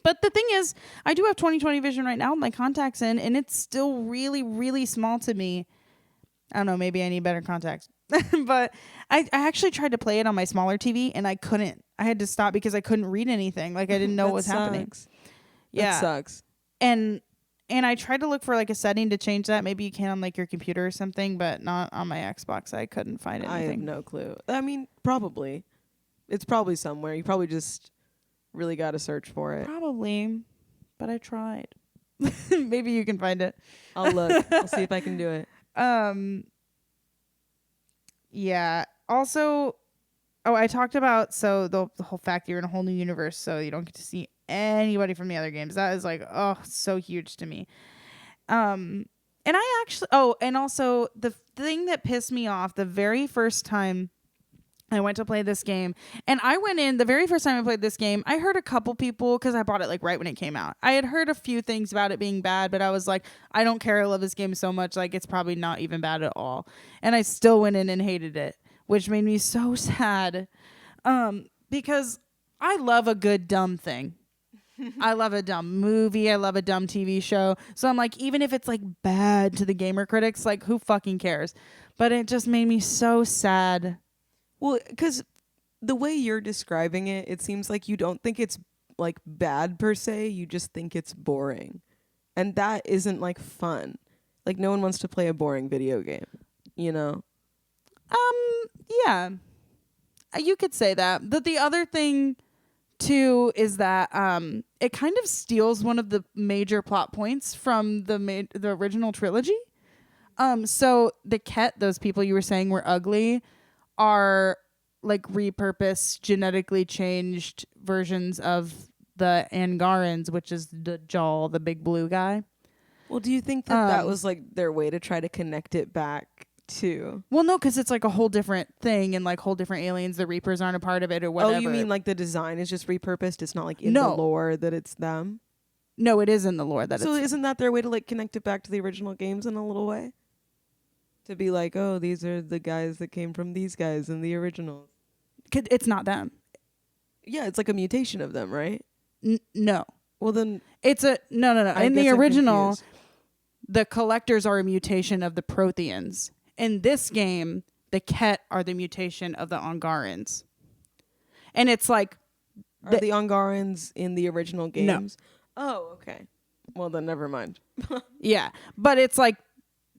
But the thing is, I do have 20/20 vision right now with my contacts in, and it's still really, really small to me. I don't know, maybe I need better contacts. But I actually tried to play it on my smaller TV, and I couldn't. I had to stop because I couldn't read anything. Like, I didn't know what was happening. Yeah. That sucks. And I tried to look for like a setting to change that. Maybe you can on like your computer or something, but not on my Xbox. I couldn't find anything. I have no clue. I mean, probably. It's probably somewhere. You probably just really got to search for it. Probably, but I tried. Maybe you can find it. I'll look. I'll see if I can do it. Yeah. Also, I talked about the whole fact that you're in a whole new universe, so you don't get to see anybody from the other games. That is like, oh, so huge to me. And I actually, and also the thing that pissed me off the very first time I went to play this game, and I went in the very first time I played this game, I heard a couple people, because I bought it like right when it came out. I had heard a few things about it being bad, but I was like, I don't care. I love this game so much. Like, it's probably not even bad at all. And I still went in and hated it, which made me so sad. Because I love a good dumb thing. I love a dumb movie. I love a dumb TV show. So I'm like, even if it's like bad to the gamer critics, like who fucking cares? But it just made me so sad. Well, because the way you're describing it, it seems like you don't think it's like bad per se. You just think it's boring. And that isn't like fun. Like no one wants to play a boring video game, you know? Yeah. You could say that. But the other thing Two is that it kind of steals one of the major plot points from the original trilogy. So the Ket, those people you were saying were ugly, are like repurposed, genetically changed versions of the Angarans, which is the Jaw, the big blue guy. Well, do you think that was like their way to try to connect it back to? Well, no, because it's like a whole different thing and like whole different aliens. The Reapers aren't a part of it or whatever. Oh, you mean like the design is just repurposed? It's not like in the lore that it's them? No, it is in the lore that so isn't that their way to like connect it back to the original games in a little way? To be like, oh, these are the guys that came from these guys in the originals. It's not them. Yeah, it's like a mutation of them, right? No. Well, then it's a no. In the original, the Collectors are a mutation of the Protheans. In this game, the Ket are the mutation of the Angarans. And it's like, are the Angarans in the original games? No. Oh, okay. Well, then never mind. Yeah, but it's like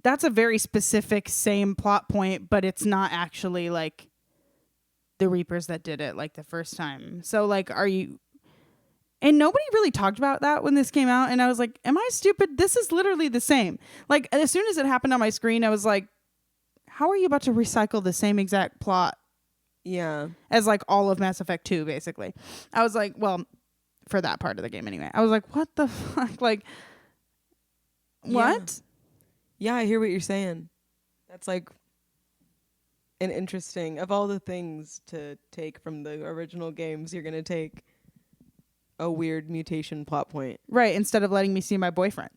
that's a very specific same plot point, but it's not actually like the Reapers that did it like the first time. So like, are you? And nobody really talked about that when this came out. And I was like, am I stupid? This is literally the same. Like, as soon as it happened on my screen, I was like, how are you about to recycle the same exact plot? Yeah. As like all of Mass Effect 2, basically. I was like, well, for that part of the game anyway. I was like, what the fuck? Like, what? Yeah, I hear what you're saying. That's like an interesting, of all the things to take from the original games, you're going to take a weird mutation plot point. Right, instead of letting me see my boyfriend.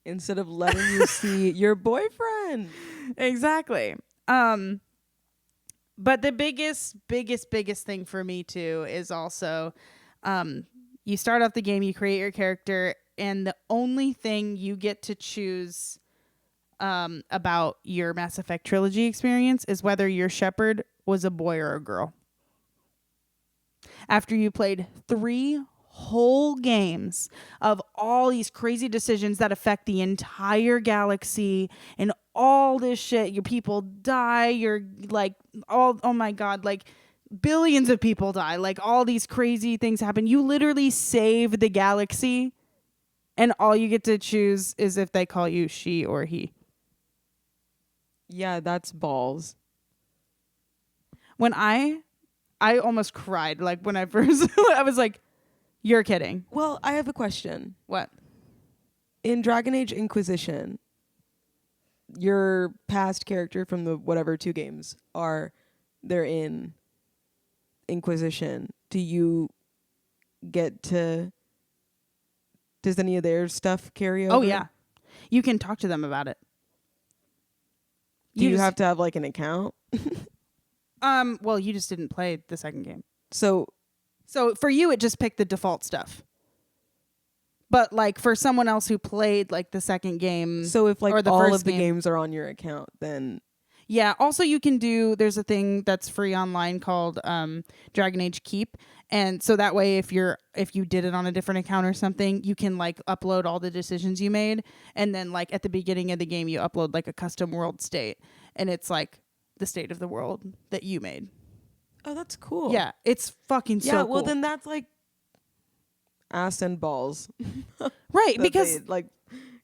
Instead of letting you see your boyfriend. Exactly. But the biggest thing for me too is also you start off the game, you create your character, and the only thing you get to choose about your Mass Effect trilogy experience is whether your Shepard was a boy or a girl. After you played 3 whole games of all these crazy decisions that affect the entire galaxy and all this shit, your people die, you're like, oh my god, like billions of people die, like all these crazy things happen. You literally save the galaxy, and all you get to choose is if they call you she or he. Yeah, that's balls. When I almost cried, like when I first I was like, you're kidding. Well, I have a question. What? In Dragon Age Inquisition, your past character from the whatever 2 games they're in Inquisition. Do you get to, does any of their stuff carry over? Oh yeah. You can talk to them about it. Do you have to have like an account? Well, you just didn't play the second game. So for you, it just picked the default stuff. But like for someone else who played like the second game, so if like or the all first of the game, games are on your account, then yeah. Also, you can there's a thing that's free online called Dragon Age Keep, and so that way, if you did it on a different account or something, you can like upload all the decisions you made, and then like at the beginning of the game, you upload like a custom world state, and it's like the state of the world that you made. Oh, that's cool. Yeah, it's fucking so cool. Yeah, well then that's like ass and balls. Right, because like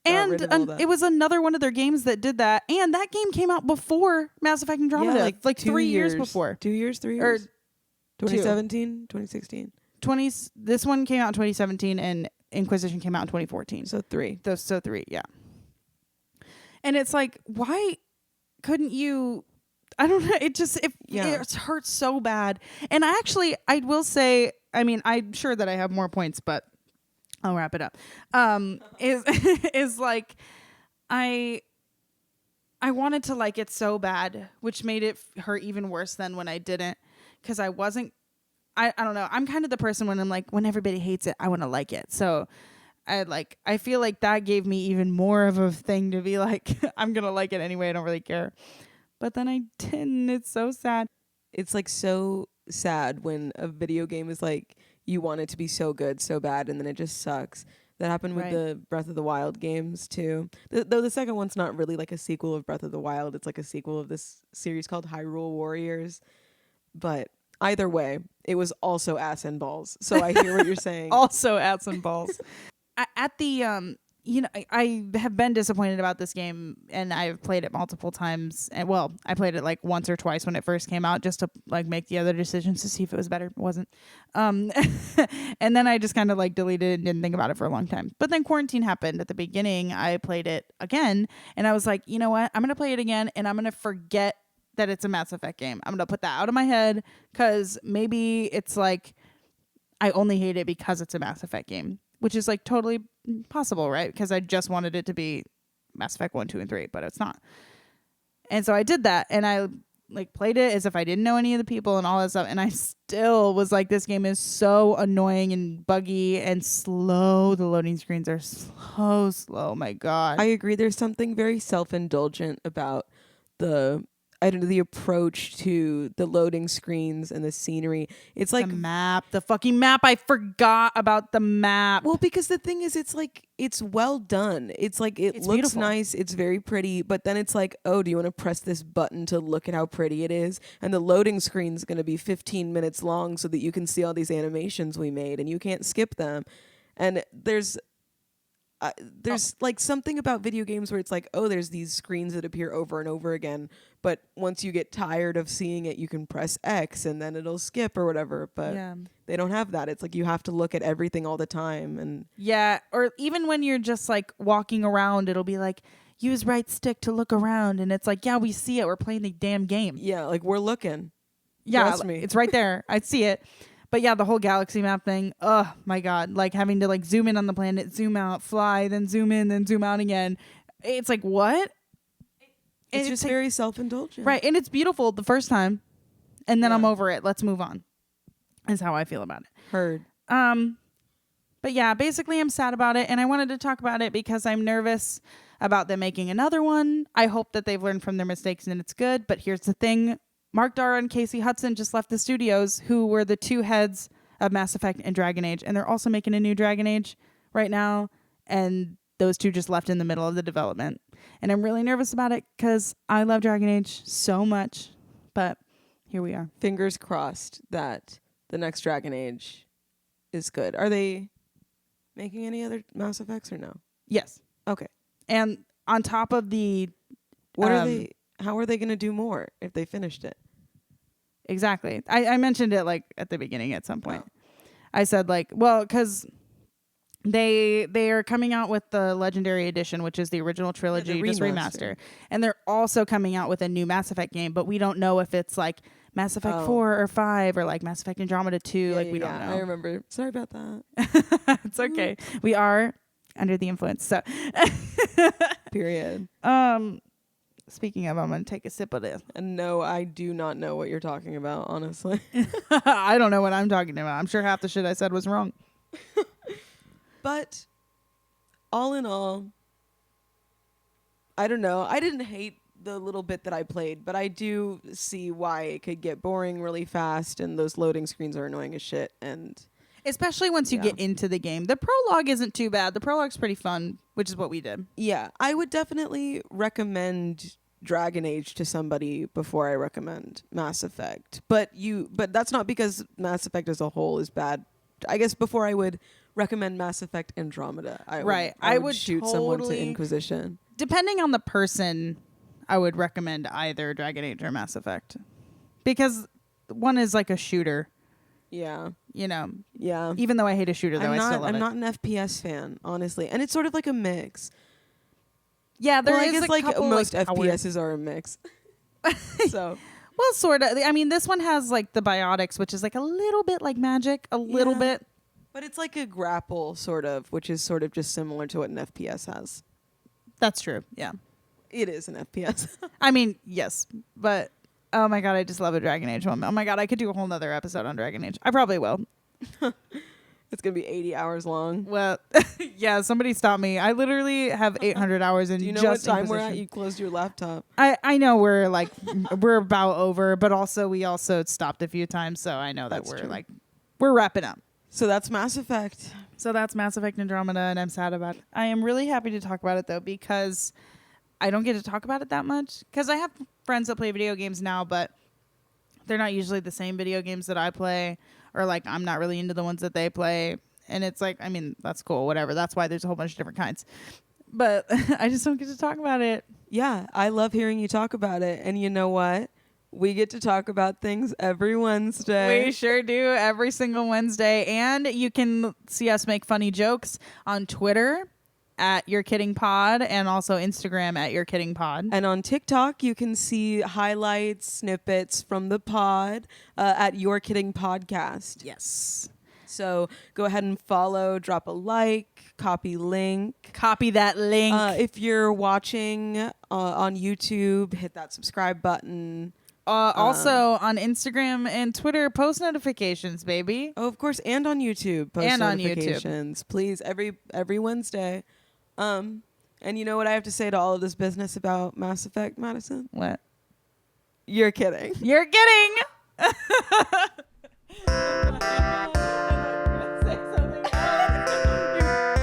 and it was another one of their games that did that, and that game came out before Mass Effect Andromeda, yeah, like 3 years before. 2 years, 3 years? 2017, 2016. This one came out in 2017 and Inquisition came out in 2014. So 3. So 3, yeah. And it's like, why couldn't you? I don't know. It hurts so bad. And I will say, I mean, I'm sure that I have more points, but I'll wrap it up. Is like, I wanted to like it so bad, which made it hurt even worse than when I didn't, because I wasn't. I don't know. I'm kind of the person when I'm like, when everybody hates it, I want to like it. So I feel like that gave me even more of a thing to be like, I'm gonna like it anyway. I don't really care. But then I didn't. It's so sad. It's like so sad when a video game is like, you want it to be so good, so bad, and then it just sucks. That happened with the Breath of the Wild games too. Though the second one's not really like a sequel of Breath of the Wild. It's like a sequel of this series called Hyrule Warriors. But Either way, it was also ass and balls. So I hear what you're saying. Also ass and balls. At the I have been disappointed about this game, and I've played it multiple times. And well, I played it like once or twice when it first came out, just to like make the other decisions to see if it was better. It wasn't. And then I just kind of like deleted it and didn't think about it for a long time. But then quarantine happened. At the beginning, I played it again, and I was like, you know what? I'm gonna play it again, and I'm gonna forget that it's a Mass Effect game. I'm gonna put that out of my head, because maybe it's like I only hate it because it's a Mass Effect game, which is like totally possible, right? Because I just wanted it to be Mass Effect 1, 2, and 3, but it's not. And so I did that, and I like played it as if I didn't know any of the people and all that stuff, and I still was like, this game is so annoying and buggy and slow. The loading screens are so slow. My God. I agree. There's something very self-indulgent about the approach to the loading screens and the scenery. It's like the fucking map. I forgot about the map. Well, because the thing is, it's like, it's well done. It's like, it's looks beautiful. Nice. It's very pretty. But then it's like, oh, do you want to press this button to look at how pretty it is? And the loading screen's going to be 15 minutes long so that you can see all these animations we made and you can't skip them. And there's like something about video games where it's like, oh, there's these screens that appear over and over again, but once you get tired of seeing it, you can press X and then it'll skip or whatever. But they don't have that. It's like you have to look at everything all the time. And or even when you're just like walking around, it'll be like, use right stick to look around, and it's like, yeah, we see it, we're playing the damn game. Yeah, like we're looking. Yeah, trust me. It's right there. I see it. But yeah, the whole galaxy map thing, oh my God, like having to like zoom in on the planet, zoom out, fly, then zoom in, then zoom out again. It's like, what? It's just very self-indulgent. Right, and it's beautiful the first time, and then I'm over it. Let's move on, is how I feel about it. Heard. But yeah, basically I'm sad about it, and I wanted to talk about it because I'm nervous about them making another one. I hope that they've learned from their mistakes and it's good, but here's the thing. Mark Dara and Casey Hudson just left the studios, who were the two heads of Mass Effect and Dragon Age. And they're also making a new Dragon Age right now. And those two just left in the middle of the development. And I'm really nervous about it because I love Dragon Age so much. But here we are. Fingers crossed that the next Dragon Age is good. Are they making any other Mass Effects or no? Yes. Okay. And on top of the... How are they going to do more if they finished it? Exactly. I mentioned it like at the beginning at some point. I said like, well, because they are coming out with the Legendary Edition, which is the original trilogy, just remaster. And they're also coming out with a new Mass Effect game, but we don't know if it's like Mass Effect 4 or 5 or like Mass Effect Andromeda 2. We don't know. I remember. Sorry about that. It's okay. We are under the influence. So period. Speaking of, I'm going to take a sip of this. And no, I do not know what you're talking about, honestly. I don't know what I'm talking about. I'm sure half the shit I said was wrong. But all in all, I don't know. I didn't hate the little bit that I played, but I do see why it could get boring really fast, and those loading screens are annoying as shit. And especially once you get into the game. The prologue isn't too bad. The prologue's pretty fun, which is what we did. Yeah, I would definitely recommend Dragon Age to somebody before I recommend Mass Effect. But that's not because Mass Effect as a whole is bad. I guess before I would recommend Mass Effect Andromeda, I would shoot someone to Inquisition. Depending on the person, I would recommend either Dragon Age or Mass Effect. Because one is like a shooter. Yeah. You know. Yeah. Even though I hate a shooter, though, I still love it. I'm not an FPS fan, honestly. And it's sort of like a mix. Yeah, I guess like most FPSs are a mix. So. Well, sort of. I mean, this one has like the biotics, which is like a little bit like magic, a little bit. But it's like a grapple, sort of, which is sort of just similar to what an FPS has. That's true. Yeah. It is an FPS. I mean, yes, but... Oh my God, I just love a Dragon Age one. Oh my God, I could do a whole nother episode on Dragon Age. I probably will. It's going to be 80 hours long. Well, yeah, somebody stop me. I literally have 800 hours in just Inquisition. Do you know what time we're at? You closed your laptop. I know we're like, we're about over, but also we also stopped a few times, so I know that we're wrapping up. So that's Mass Effect. So that's Mass Effect Andromeda, and I'm sad about it. I am really happy to talk about it, though, because I don't get to talk about it that much. Because I have friends that play video games now, but they're not usually the same video games that I play, or like I'm not really into the ones that they play. And it's like, I mean, that's cool, whatever. That's why there's a whole bunch of different kinds. But I just don't get to talk about it. Yeah, I love hearing you talk about it. And you know what? We get to talk about things every Wednesday. We sure do, every single Wednesday. And you can see us make funny jokes on Twitter at You're Kidding Pod, and also Instagram at You're Kidding Pod. And on TikTok, you can see highlights, snippets from the pod at You're Kidding Podcast. Yes. So go ahead and follow, drop a like, copy link. Copy that link. If you're watching on YouTube, hit that subscribe button. Also on Instagram and Twitter, post notifications, baby. Oh, of course, and on YouTube, post and notifications. On YouTube. Please, every Wednesday. And you know what I have to say to all of this business about Mass Effect, Madison? What? You're kidding. You're kidding.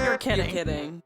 You're kidding. You're kidding.